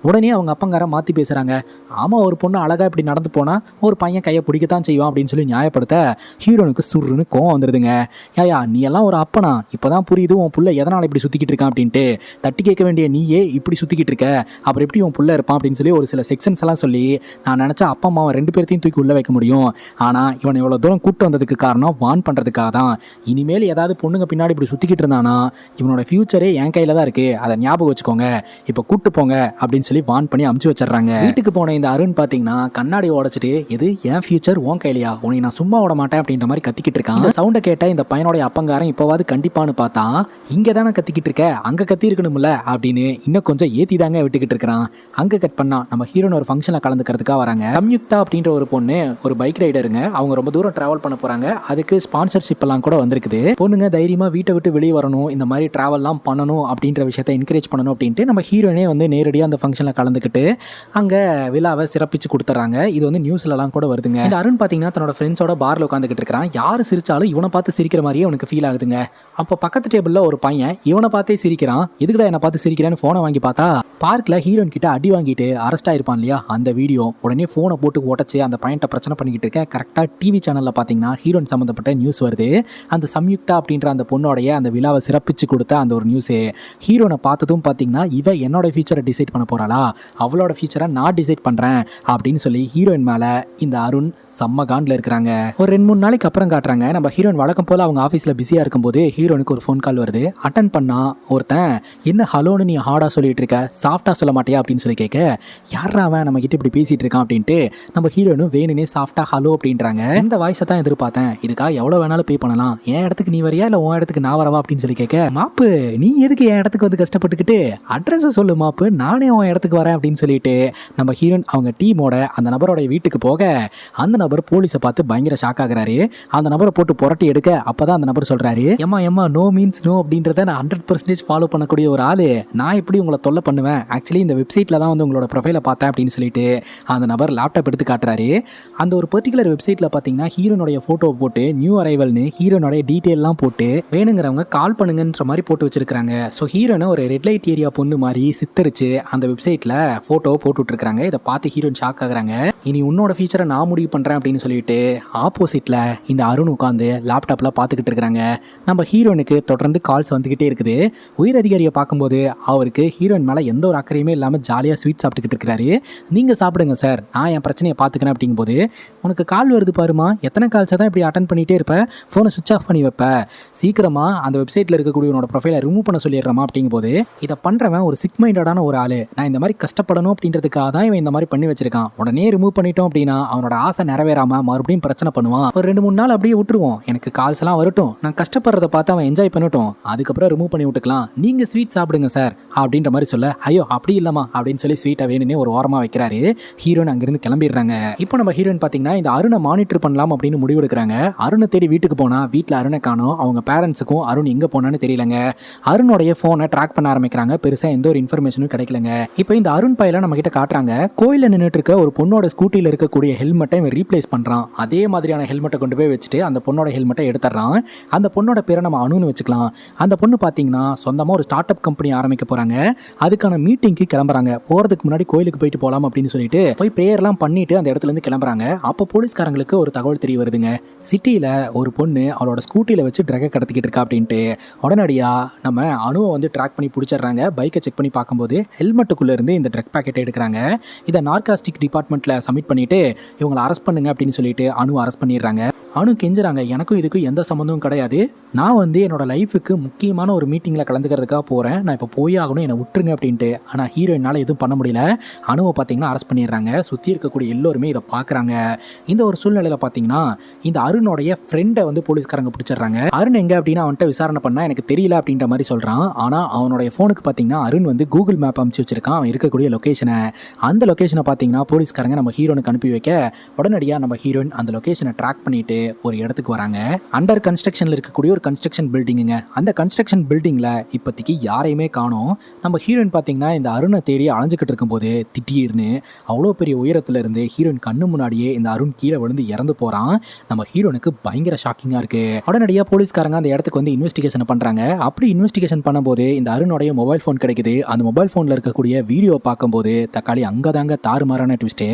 உடனே அவங்க அப்பங்கார மாற்றி பேசுகிறாங்க. ஆமாம், ஒரு பொண்ணு அழகாக இப்படி நடந்து போனால் ஒரு பையன் கையை பிடிக்கத்தான் செய்வான் அப்படின்னு சொல்லி நியாயப்படுத்த ஹீரோனுக்கு சுருன்னு கோவம் வந்துடுதுங்க. ஏயா நீ எல்லாம் ஒரு அப்பனா, இப்போ தான் புரியுது உன் புள்ள எதனால் இப்படி சுற்றிக்கிட்டு இருக்கான் அப்படின்ட்டு. தட்டி கேட்க வேண்டிய நீயே இப்படி சுற்றிக்கிட்டு இருக்க, அப்புறம் எப்படி உன் புள்ள இருப்பான் அப்படின்னு சொல்லி ஒரு சில செக்ஷன்ஸ் எல்லாம் சொல்லி நான் நினச்சா அப்பா அம்மாவை 2 பேர்த்தையும் தூக்கி உள்ளே வைக்க முடியும். ஆனால் இவன் இவ்வளோ தூரம் கூட்டு வந்ததுக்கு காரணம் வான் பண்ணுறதுக்காக தான். இனிமேல் ஏதாவது பொண்ணுங்க பின்னாடி இப்படி சுற்றிக்கிட்டு இருந்தானா இவனோட ஃபியூச்சரே என் கையில் தான் இருக்குது, அதை ஞாபகம் வச்சுக்கோங்க, இப்போ கூட்டு போங்க அப்படின்னு சொல்லி வான் பண்ணி அமுச்சு வச்சிடறாங்க. வீட்டுக்கு போன இந்த அருண் பார்த்தீங்கன்னா கண்ணாடி உடைச்சிட்டு, எது என் ஃபியூச்சர் உன் கையிலையா, உன்னை நான் சும்மா விட மாட்டேன் அப்படின்ற மாதிரி கத்திக்கிட்டு இருக்கான். இந்த சவுண்டை கேட்ட இந்த பையனுடைய அப்பங்காரன் இப்போவாது கண்டிப்பான்னு பார்த்தா, இங்கே தானே கத்திக்கிட்டு இருக்க, அங்கே கத்தி இருக்கணும்ல அப்படின்னு இன்னும் கொஞ்சம் ஏற்றி தாங்க விட்டுக்கிட்டு இருக்கிறான். அங்கே கட் பண்ணா நம்ம ஹீரோன் ஒரு ஃபங்க்ஷனில் கலந்துக்கிறதுக்காக வராங்க. சம்யுக்தா அப்படின்ற ஒரு பொண்ணு ஒரு பைக் ரைடருங்க. அவங்க ரொம்ப தூரம் டிராவல் பண்ண போகிறாங்க. அதுக்கு ஸ்பான்சர்ஷிப் எல்லாம் கூட வந்திருக்குது. பொண்ணுங்க தைரியமாக வீட்டை விட்டு வெளியே வரணும், இந்த மாதிரி ட்ராவல்லாம் பண்ணணும் அப்படின்ற விஷயத்தை என்கரேஜ் பண்ணணும் அப்படின்ட்டு நம்ம ஹீரோனே வந்து நேரடியாக அந்த ஃபங்க்ஷனில் கலந்துக்கிட்டு அங்கே விழாவை சிறப்பிச்சு கொடுத்துட்றாங்க. இது வந்து நியூஸ்லலாம் கூட வருதுங்க. இந்த அருண் பார்த்தீங்கன்னா தன்னோட ஃப்ரெண்ட்ஸோட பார்ல உட்காந்துக்கிட்டு இருக்கிறான். யார் சிரிச்சாலும் இவனை பார்த்து சிரிக்கிற மாதிரியே அவனுக்கு ஃபீல் ஆகுதுங்க. அப்போ பக்கத்து டேபிளில் ஒரு பையன் இவனை பார்த்தே சிரிக்கிறான். எதுக்குடா என்னை பார்த்து சிரிக்கிறேன்னு ஃபோனை வாங்கி பார்த்தா பார்க்கில் ஹீரோயின் கிட்ட அடி வாங்கிட்டு அரெஸ்ட் ஆயிருப்பான் இல்லையா, அந்த வீடியோ. உடனே ஃபோனை போட்டு உடச்சி அந்த பையன்ட்ட பிரச்சனை பண்ணிக்கிட்டு இருக்க கரெக்டாக டிவி சேனலில் பார்த்தீங்கன்னா ஹீரோயின் சம்மந்தப்பட்ட நியூஸ் வருது. அந்த சம்யுக்தா அப்படின்ற அந்த பொண்ணோடைய அந்த விழாவை சிறப்பிச்சு கொடுத்த அந்த ஒரு நியூஸு. ஹீரோனை பார்த்ததும் பார்த்தீங்கன்னா இவ என்னோட ஃபியூச்சரை டிசைட் பண்ண போகிறாளா, அவளோட ஃபியூச்சரை நான் டிசைட் பண்ணுறேன் அப்படின்னு சொல்லி ஹீரோயின் மேலே இந்த அருண் செம்ம காண்டில் இருக்கிறாங்க. ஒரு 2-3 நாளைக்கு அப்புறம் காட்டுறாங்க. நம்ம ஹீரோயின் வழக்கம் போல் அவங்க ஆஃபீஸில் பிஸியாக இருக்கும்போது ஹீரோனுக்கு ஒரு ஃபோன் கால் வருது. அட்டன் பண்ணா ஒருத்தன், என்ன ஹலோன்னு நீ ஹார்டாக சொல்லிட்டு இருக்க, சாஃப்டாக சொல்ல மாட்டியா அப்படின்னு சொல்லி கேட்க, யாரா அவன் நம்ம கிட்ட இப்படி பேசிட்டு இருக்கான் அப்படின்ட்டு நம்ம ஹீரோனும் வேணுனே சாஃப்டாக ஹலோ அப்படின்றாங்க. இந்த வாய்ஸை தான் எதிர்பார்த்தேன், இதுக்காக எவ்வளோ வேணாலும் பே பண்ணலாம், என் இடத்துக்கு நீ வரியா இல்லை உன் இடத்துக்கு நான் வரவா அப்படின்னு சொல்லி கேட்க, மாப்பு நீ எதுக்கு என் இடத்துக்கு வந்து கஷ்டப்பட்டுக்கிட்டு, அட்ரஸை சொல்லு மாப்பு, நானே உன் இடத்துக்கு வரேன் அப்படின்னு சொல்லிட்டு நம்ம ஹீரோன் அவங்க டீமோட அந்த நபரோட வீட்டுக்கு போக அந்த நபர் போலீஸை பார்த்து பயங்கர ஷாக் ஆகுறாரு. அந்த நபரை போட்டு புரட்டி எடுக்க அப்பதான் அந்த நபர் சொல்றாரு, எம்மா நோ மீன்ஸ் நோ அப்படின்றத நான் 100% ஃபாலோ பண்ணக்கூடிய ஒரு ஆளு, நான் எப்படி உங்களை தொல்லை பண்ணுவேன், ஆக்சுவலி இந்த வெப்சைட்டில் தான் வந்து உங்களோட ப்ரொஃபைலை பார்த்தேன் அப்படின்னு சொல்லிட்டு அந்த நபர் லேப்டாப் எடுத்து காட்டுறாரு. அந்த ஒரு பர்டிகுலர் வெப்சைட்டில் பார்த்தீங்கன்னா ஹீரோனுடைய ஃபோட்டோ போட்டு நியூ அரைவல்னு ஹீரோனுடைய டீட்டெயிலாம் போட்டு வேணுங்கிறவங்க கால் பண்ணுங்கன்ற மாதிரி போட்டு வச்சிருக்காங்க. ஸோ ஹீரோனை ஒரு ரெட் லைட் ஏரியா பொண்ணு மாதிரி சித்தரிச்சு அந்த வெப்சைட்டில் ஃபோட்டோ போட்டுட்ருக்காங்க. இதை பார்த்து ஹீரோன் ஷாக் ஆகுறாங்க. இனி உன்னோட ஃபீச்சரை நான் முடிவு பண்ணுறேன் அப்படின்னு சொல்லிட்டு ஆப்போசிட்டில் இந்த அருண் உட்காந்து லேப்டாப்பில் பார்த்துட்டு பார்த்துக்கிட்டு இருக்கிறாங்க. நம்ம ஹீரோனுக்கு தொடர்ந்து கால்ஸ் வந்துக்கிட்டே இருக்குது. உயர் அதிகாரியை பார்க்கும்போது அவருக்கு ஹீரோயின் மேலே எந்த ஒரு அக்கறையுமே இல்லாமல் ஜாலியாக ஸ்வீட் சாப்பிட்டுக்கிட்டு இருக்கிறாரு. நீங்கள் சாப்பிடுங்க சார், நான் என் பிரச்சனையை பார்த்துக்கிறேன் அப்படிங்கும்போது, உனக்கு கால் வருது பாருமா, எத்தனை கால்ஸை தான் இப்படி அட்டன் பண்ணிகிட்டே இருப்ப, ஃபோனை சுவிச் ஆஃப் பண்ணி வைப்ப, சீக்கிரமாக அந்த வெப்சைட்டில் இருக்கக்கூடிய உன்னோட ப்ரொஃபைலை ரிமூவ் பண்ண சொல்லிடுறமா அப்படிங்கும்போது, இதை பண்ணுறவன் ஒரு சிக் மைண்டடான ஒரு ஆள், நான் இந்த மாதிரி கஷ்டப்படணும் அப்படின்றதுக்காக தான் இவன் இந்த மாதிரி பண்ணி வச்சிருக்கான், உடனே ரிமூவ் பண்ணிட்டோம் அப்படின்னா அவனோட ஆசை நிறைவேறாமல் மறுபடியும் பிரச்சனை பண்ணுவான், ஒரு 2-3 நாள் அப்படியே விட்டுருவோம், எனக்கு கால்ஸ் எல்லாம் வரட்டும், நான் கஷ்டப்படுறத பார்த்து அவன் என்ஜாய் பண்ணட்டும், அதுக்கப்புறம் ரிமூவ் பண்ணி விட்டுக்கலாம், நீங்கள் ஸ்வீட் சாப்பிடுங்க சார் அப்படின்ற மாதிரி சொல்ல, ஐயோ அப்படி இல்லைமா அப்படின்னு சொல்லி ஸ்வீட்டை வேணும்னே ஒரு ஓரமாக வைக்கிறாரு. ஹீரோயின் அங்கிருந்து கிளம்பிடுறாங்க. இப்போ நம்ம ஹீரோயின் பார்த்தீங்கன்னா இந்த அருணை மானிட்டர் பண்ணலாம் அப்படின்னு முடிவெடுக்கிறாங்க. அருணை தேடி வீட்டுக்கு போனால் வீட்டில் அருணை காணோம். அவங்க பேரண்ட்ஸுக்கும் அருண் எங்கே போனான்னு தெரியலங்க. அருணோடைய ஃபோனை ட்ராக் பண்ண ஆரம்பிக்கிறாங்க. பெருசாக எந்த ஒரு இன்ஃபர்மேஷனும் கிடைக்கலங்க. இப்போ இந்த அருண் பையில நம்ம கிட்ட காட்டுறாங்க. கோயிலில் நின்றுட்டு இருக்க ஒரு பொண்ணோட ஸ்கூட்டியில் இருக்கக்கூடிய ஹெல்மெட்டை இவன் ரீப்ளேஸ் பண்ணுறான். அதே மாதிரியான ஹெல்மெட்டை கொண்டு போய் வச்சுட்டு அந்த பொண்ணோட ஹெல்மெட்டை எடுத்துறான். அந்த பொண்ணோட பேரை நம்ம அனுன்னு வச்சுக்கலாம். அந்த பொண்ணு பார்த்தீங்கன்னா சொந்தமாக ஒரு ஸ்டார்ட் அப் கம்பெனி ஆரம்பிக்க போகிறாங்க. அதுக்கான மீட்டிங்க்கு கிளம்புறாங்க. போகிறதுக்கு முன்னாடி கோயிலுக்கு போயிட்டு போகலாம் அப்படின்னு சொல்லிட்டு போய் ப்ரேயர்லாம் பண்ணிட்டு அந்த இடத்துல இருந்து கிளம்புறாங்க. அப்போ போலீஸ்காரங்களுக்கு ஒரு தகவல் தெரிய வருதுங்க. சிட்டியில் ஒரு பொண்ணு அவளோட ஸ்கூட்டியில் வச்சு ட்ரக்கை கடத்திக்கிட்டு இருக்கா அப்படின்ட்டு. உடனடியாக நம்ம அணுவை வந்து ட்ராக் பண்ணி பிடிச்சிடுறாங்க. பைக்கை செக் பண்ணி பார்க்கும்போது ஹெல்மெட்டுக்குள்ளே இருந்து இந்த ட்ரக் பேக்கெட்டை எடுக்கிறாங்க. இதை நார்காஸ்டிக் டிபார்ட்மெண்ட்டில் சப்மிட் பண்ணிவிட்டு இவங்களை அரெஸ்ட் பண்ணுங்க அப்படின்னு சொல்லிட்டு அணு அரெஸ்ட் பண்ணிடுறாங்க. அணு கெஞ்சுறாங்க, எனக்கும் இதுக்கும் எந்த சம்மந்தமும் கிடையாது, நான் வந்து என்னோட லைஃபுக்கு முக்கியமான ஒரு மீட்டிங்கில் கலந்துக்கிறதுக்காக போகிறேன், நான் இப்போ போய் ஆகணும், என்னை விட்டுருங்க அப்படின்ட்டு. ஆனால் ஹீரோயினால் எதுவும் பண்ண முடியல. அணுவை பார்த்தீங்கன்னா அரெஸ்ட் பண்ணிடுறாங்க. சுற்றி இருக்கக்கூடிய எல்லோருமே இதை பார்க்குறாங்க. இந்த ஒரு சூழ்நிலையில் பார்த்தீங்கன்னா இந்த அருணோடைய ஃப்ரெண்டை வந்து போலீஸ்காரங்க பிடிச்சிடுறாங்க. அருண் எங்கே அப்படின்னா அவன்கிட்ட விசாரணை பண்ணால் எனக்கு தெரியல அப்படின்ற மாதிரி சொல்கிறான். ஆனால் அவனுடைய ஃபோனுக்கு பார்த்தீங்கன்னா அருண் வந்து கூகுள் மேப் அனுப்பிச்சு வச்சிருக்கான் அவன் இருக்கக்கூடிய லொக்கேஷனை. அந்த லொக்கேஷனை பார்த்தீங்கன்னா போலீஸ்காரங்க நம்ம ஹீரோனுக்கு அனுப்பி வைக்க உடனடியாக நம்ம ஹீரோயின் அந்த லொக்கேஷனை ட்ராக் பண்ணிட்டு ஒரு இடத்துக்கு வராங்க. அண்டர் கன்ஸ்ட்ரக்ஷனில் இருக்கக்கூடிய ஒரு கன்ஸ்ட்ரக்ஷன் பில்டிங்குங்க. அந்த கன்ஸ்ட்ரக்ஷன் பில்டிங்கில் இப்போதைக்கு யாரையுமே காணோம். நம்ம ஹீரோயின் பார்த்தீங்கன்னா இந்த அருணை தேடி அலைஞ்சிக்கிட்டு இருக்கும்போது திடீர்னு அவ்வளோ பெரிய உயரத்துல இருந்து ஹீரோயின் கண்ணு முன்னாடியே இந்த அருண் கீழே விழுந்து இறந்து போகிறான். நம்ம ஹீரோனுக்கு பயங்கர ஷாக்கிங்காக இருக்குது. உடனடியாக போலீஸ்காரங்க அந்த இடத்துக்கு வந்து இன்வெஸ்டிகேஷன் பண்ணுறாங்க. அப்படி இன்வெஸ்டிகேஷன் பண்ணும்போது இந்த அருணோடைய மொபைல் ஃபோன் கிடைக்குது. அந்த மொபைல் ஃபோனில் இருக்கக்கூடிய வீடியோ பார்க்கும்போது தக்காளி அங்கே தாங்க தாறுமாறான ட்விஸ்ட்டு.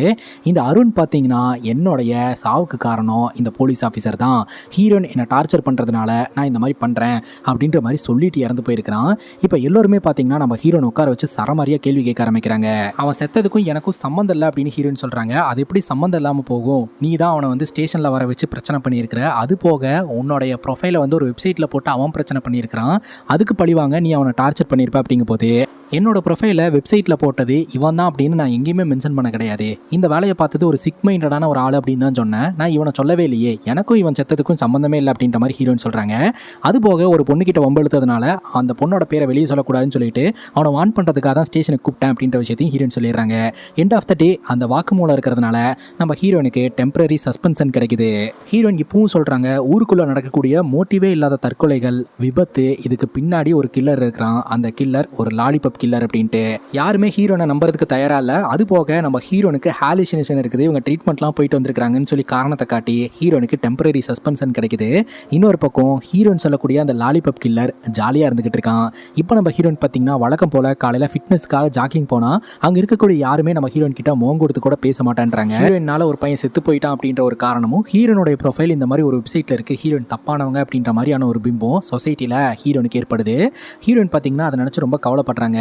இந்த அருண் பார்த்தீங்கன்னா என்னுடைய சாவுக்கு காரணம் இந்த போலீஸ் ஆஃபீஸர் தான், ஹீரோயின் என்னை டார்ச்சர் பண்ணுறதுனால நான் இந்த மாதிரி பண்ணுறேன் அப்படின்ற மாதிரி சொல்லிட்டு இறந்து போயிருக்கிறான். இப்போ எல்லோருமே பார்த்தீங்கன்னா நம்ம ஹீரோனை உட்கார வச்சு சரமாரியாக கேள்வி கேட்க ஆரம்பிக்கிறாங்க. அவன் செத்ததுக்கும் எனக்கும் சம்மந்தம் இல்லை அப்படின்னு ஹீரோயின் சொல்கிறாங்க. அது எப்படி சம்மந்தம் இல்லாமல் போகும், நீ தான் அவனை வந்து ஸ்டேஷனில் வர வச்சு பிரச்சனை பண்ணியிருக்கிற, அது போக உன்னோடைய ப்ரொஃபைலை வந்து ஒரு வெப்சைட்டில் போட்டு அவன் பிரச்சனை பண்ணியிருக்கிறான், அதுக்கு பழிவாங்க நீ அவனை டார்ச்சர் பண்ணியிருப்ப அப்படிங்கும் போது என்னோட ப்ரொஃபைலை வெப்சைட்டில் போட்டது இவன் தான் அப்படின்னு நான் எங்கேயுமே மென்ஷன் பண்ண கிடையாது, இந்த வேலையை பார்த்தது ஒரு சிக் மைண்டடான ஒரு ஆள் அப்படின்னு தான் சொன்னேன், நான் இவனை சொல்லவே இல்லையே, எனக்கும் இவன் செத்ததுக்கும் சம்மந்தமே இல்லை அப்படின்ற மாதிரி ஹீரோயின் சொல்கிறாங்க. அதுபோக ஒரு பொண்ணுக்கிட்ட வம்பெழுத்ததுனால அந்த பொண்ணோட பேரை வெளியே சொல்லக்கூடாதுன்னு சொல்லிட்டு அவனை வான் பண்ணுறதுக்காக தான் ஸ்டேஷனுக்கு கூப்பிட்டேன் அப்படின்ற விஷயத்தையும் ஹீரோயின் சொல்லிடுறாங்க. எண்ட் ஆஃப் த டே அந்த வாக்குமூலம் இருக்கிறதுனால நம்ம ஹீரோனுக்கு டெம்பரரி சஸ்பென்ஷன் கிடைக்குது. ஹீரோயின் இப்பவும் சொல்கிறாங்க, ஊருக்குள்ளே நடக்கக்கூடிய மோட்டிவே இல்லாத தற்கொலைகள், விபத்து, இதுக்கு பின்னாடி ஒரு கில்லர் இருக்கிறான், அந்த கில்லர் ஒரு லாலிபப் கில்லர் அப்படின்ட்டு. யாருமே ஹீரோனை நம்புறதுக்கு தயாரா இல்லை. அது போக நம்ம ஹீரோனுக்கு ஹாலுசினேஷன் இருக்குது, இவங்க ட்ரீட்மெண்ட்லாம் போயிட்டு வந்திருக்காங்கன்னு சொல்லி காரணத்தை காட்டி ஹீரோனுக்கு டெம்பரரி சஸ்பென்ஷன் கிடைக்குது. இன்னொரு பக்கம் ஹீரோன் சொல்லக்கூடிய அந்த லாலிபப் கில்லர் ஜாலியாக இருந்துகிட்டு இருக்கான். இப்போ நம்ம ஹீரோன் பார்த்தீங்கன்னா வழக்கம் போல காலையில் ஃபிட்னஸ்க்காக ஜாக்கிங் போனால் அங்கே இருக்கக்கூடிய யாருமே நம்ம ஹீரோன் கிட்ட மோங்க கொடுத்து கூட பேச மாட்டேன்றாங்க. ஹீரோயினால ஒரு பையன் செத்து போயிட்டான் அப்படின்ற ஒரு காரணமும், ஹீரோனுடைய ப்ரொஃபைல் இந்த மாதிரி ஒரு வெப்சைட்டில் இருக்கு, ஹீரோயின் தப்பானவங்க அப்படின்ற மாதிரியான ஒரு பிம்பம் சொசைட்டியில் ஹீரோனுக்கு ஏற்படுது. ஹீரோயின் பார்த்தீங்கன்னா அதை நினச்சி ரொம்ப கவலைப்படுறாங்க.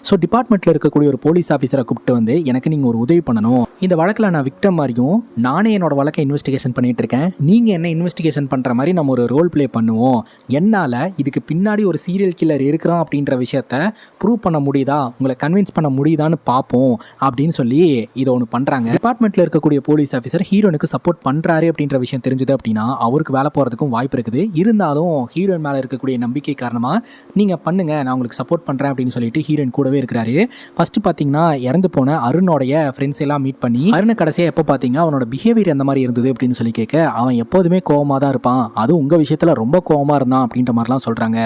ஸோ டிபார்ட்மெண்ட்டில் இருக்கக்கூடிய ஒரு போலீஸ் ஆஃபீஸரை கூப்பிட்டு வந்து எனக்கு நீங்கள் ஒரு உதவி பண்ணணும், இந்த வழக்கில் நான் விக்டம் மாதிரியும் நானே என்னோட வழக்கை இன்வெஸ்டிகேஷன் பண்ணிட்டு இருக்கேன், நீங்கள் என்ன இன்வெஸ்டிகேஷன் பண்ணுற மாதிரி நம்ம ஒரு ரோல் ப்ளே பண்ணுவோம், என்னால் இதுக்கு பின்னாடி ஒரு சீரியல் கில்லர் இருக்கிறான் அப்படின்ற விஷயத்த ப்ரூவ் பண்ண முடியுதா, உங்களை கன்வின்ஸ் பண்ண முடியுதான்னு பார்ப்போம் அப்படின்னு சொல்லி இதை ஒன்று பண்ணுறாங்க. டிபார்ட்மெண்ட்டில் இருக்கக்கூடிய போலீஸ் ஆஃபீஸர் ஹீரோனுக்கு சப்போர்ட் பண்ணுறாரு அப்படின்ற விஷயம் தெரிஞ்சது அப்படின்னா அவருக்கு வேலை போகிறதுக்கும் வாய்ப்பு இருக்குது. இருந்தாலும் ஹீரோயின் மேலே இருக்கக்கூடிய நம்பிக்கை காரணமாக நீங்கள் பண்ணுங்க, நான் உங்களுக்கு சப்போர்ட் பண்ணுறேன் அப்படின்னு சொல்லிட்டு ஹீரோயின் கூடவே இருக்கிறாரு. ஃபர்ஸ்ட் பார்த்தீங்கன்னா இறந்து போன அருணோடைய ஃப்ரெண்ட்ஸ் எல்லாம் மீட் பண்ணி அருணை கடைசியாக எப்போ பார்த்தீங்க அவனோட பிஹேவியர் எந்த மாதிரி இருந்தது அப்படின்னு சொல்லி கேட்க, அவன் எப்போதுமே கோவமாக தான் இருப்பான், அதுவும் உங்கள் விஷயத்தில் ரொம்ப கோவமாக இருந்தான் அப்படின்ற மாதிரிலாம் சொல்கிறாங்க.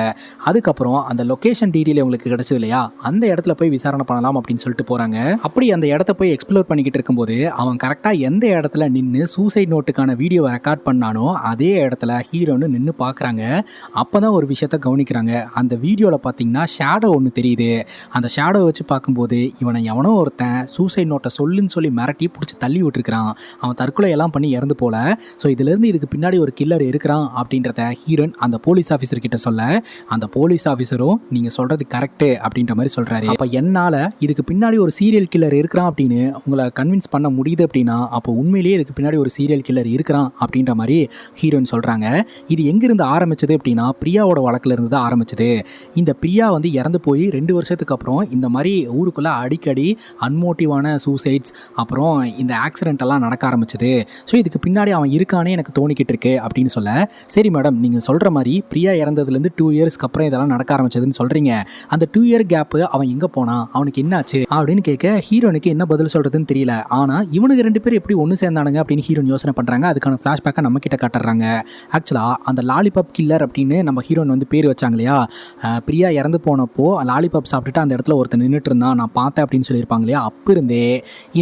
அதுக்கப்புறம் அந்த லொக்கேஷன் டீட்டெயில் உங்களுக்கு கிடைச்சது இல்லையா, அந்த இடத்துல போய் விசாரணை பண்ணலாம் அப்படின்னு சொல்லிட்டு போகிறாங்க. அப்படி அந்த இடத்த போய் எக்ஸ்ப்ளோர் பண்ணிக்கிட்டு இருக்கும்போது அவன் கரெக்டாக எந்த இடத்துல நின்று சூசைட் நோட்டுக்கான வீடியோவை ரெக்கார்ட் பண்ணானோ அதே இடத்துல ஹீரோன்னு நின்று பார்க்குறாங்க. அப்போ தான் ஒரு விஷயத்த கவனிக்கிறாங்க. அந்த வீடியோவில் பார்த்தீங்கன்னா ஷேடோ ஒன்று தெரியுது. அந்த ஷேடோ வச்சு பார்க்கும்போது இவனை எவனோ ஒருத்தன் சூசைட் நோட்டை சொல்லுன்னு சொல்லி மிரட்டி பிடிச்சி தள்ளி விட்டுருக்கிறான். அவன் தற்கொலை எல்லாம் பண்ணி இறந்து போல. ஸோ இதுலேருந்து இதுக்கு பின்னாடி ஒரு கில்லர் இருக்கிறான் அப்படின்றத ஹீரோயின் அந்த போலீஸ் ஆஃபீஸர் கிட்ட சொல்ல, அந்த போலீஸ் ஆஃபீஸரும் நீங்கள் சொல்கிறது கரெக்டு அப்படின்ற மாதிரி சொல்கிறாரு. அப்போ என்னால் இதுக்கு பின்னாடி ஒரு சீரியல் கில்லர் இருக்கிறான் அப்படின்னு உங்களை கன்வின்ஸ் பண்ண முடியுது அப்படின்னா அப்போ உண்மையிலேயே இதுக்கு பின்னாடி ஒரு சீரியல் கில்லர் இருக்கிறான் அப்படின்ற மாதிரி ஹீரோயின் சொல்கிறாங்க. இது எங்கிருந்து ஆரம்பிச்சது அப்படின்னா பிரியாவோட வழக்கில் இருந்து தான் ஆரம்பிச்சது. இந்த பிரியா வந்து இறந்து போய் 2 வருஷத்துக்கு அப்புறம் இந்த மாதிரி ஊருக்குள்ளே அடிக்கடி அன்மோட்டிவான சூசைட்ஸ் அப்புறம் இந்த ஆக்சிடென்ட் எல்லாம் நடக்க ஆரம்பிச்சது. ஸோ இதுக்கு பின்னாடி அவன் இருக்கானே எனக்கு தோணிக்கிட்டு இருக்கு அப்படின்னு சொல்ல, சரி மேடம் நீங்கள் சொல்கிற மாதிரி பிரியா இறந்ததுலேருந்து 2 இயர்ஸ்க்கு அப்புறம் இதெல்லாம் நடக்க ஆரம்பிச்சதுன்னு சொல்கிறீங்க. அந்த 2 இயர் கேப்பு அவன் எங்கே போனான், அவனுக்கு என்னாச்சு அப்படின்னு கேட்க ஹீரோனுக்கு என்ன பதில் சொல்கிறதுன்னு தெரியல. ஆனால் இவனுக்கு 2 பேர் எப்படி ஒன்று சேர்ந்தானுங்க அப்படின்னு ஹீரோன் யோசனை பண்ணுறாங்க. அதுக்கான ஃப்ளாஷ்பேக்கை நம்ம கிட்ட காட்டுறாங்க. ஆக்சுவலாக அந்த லாலிபாப் கில்லர் அப்படின்னு நம்ம ஹீரோன் வந்து பேர் வச்சாங்க இல்லையா, பிரியா இறந்து போனப்போ லாலிபாப் சாப்பிட்டுட்டு அந்த இடத்துல ஒருத்தர் நின்றுட்டு இருந்தான் நான் பார்த்தேன் அப்படின்னு சொல்லியிருப்பாங்க இல்லையா, அப்போ இருந்தே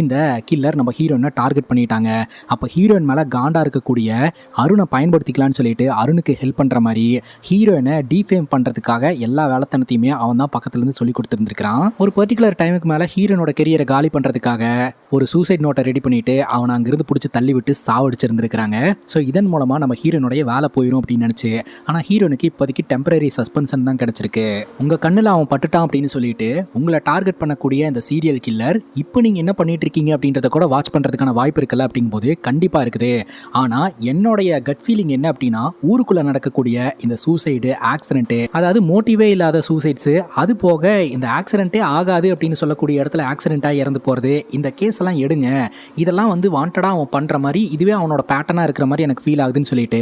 இந்த கில்லர் நம்ம ஹீரோனை டார்கெட் பண்ணிட்டாங்க. அப்போ ஹீரோயின் மேலே காண்டா இருக்கக்கூடிய அருணை பயன்படுத்திக்கலான்னு சொல்லிட்டு அருணுக்கு ஹெல்ப் பண்ணுற மாதிரி ஹீரோயினை டீஃபேம் பண்ணுறதுக்காக எல்லா வேலைத்தனத்தையுமே அவன் தான் பக்கத்துலேருந்து சொல்லி கொடுத்துருந்துருக்கான். ஒரு பர்டிகுலர் டைமுக்கு மேலே ஹீரோனோட கெரியரை காலி பண்ணுறதுக்காக ஒரு சூசைட் நோட்டை ரெடி பண்ணிட்டு அவனை அங்கிருந்து பிடிச்சி தள்ளி விட்டு சாவடிச்சிருந்துருக்காங்க. ஸோ இதன் மூலமாக நம்ம ஹீரோனுடைய வேலை போயிடும் அப்படின்னு நினச்சி, ஆனால் ஹீரோனுக்கு இப்போதைக்கு டெம்பரரி சஸ்பென்ஷன் தான் கிடச்சிருக்கு. உங்கள் கண்ணில் அவன் பட்டுட்டான் அப்படின்னு சொல்லிட்டு உங்களை டார்கெட் பண்ணக்கூடிய இந்த சீரியல் கில்லர் இப்போ நீங்கள் என்ன பண்ணிட்டு இருக்கீங்க அப்படின்றத கூட வாட்ச் பண்ணுறதுக்கான வாய்ப்பு இருக்குல்ல அப்படிங்கும்போது கண்டிப்பாக இருக்குது. ஆனால் என்னுடைய கட் ஃபீலிங் என்ன அப்படின்னா ஊருக்குள்ளே நடக்கக்கூடிய இந்த சூசைடு ஆக்சிடென்ட்டு, அதாவது மோட்டிவே இல்லாத சூசைட்ஸு, அது போக இந்த ஆக்சிடென்ட்டே ஆகாது அப்படின்னு சொல்லக்கூடிய இடத்துல ஆக்சிடென்ட்டாக இறந்து போகிறது, இந்த கேஸ் எல்லாம் எடுங்க. இதெல்லாம் வந்து வாண்டடாக அவன் பண்ணுற மாதிரி இதுவே அவனோட பேட்டர்னாக இருக்கிற மாதிரி எனக்கு ஃபீல் ஆகுதுன்னு சொல்லிட்டு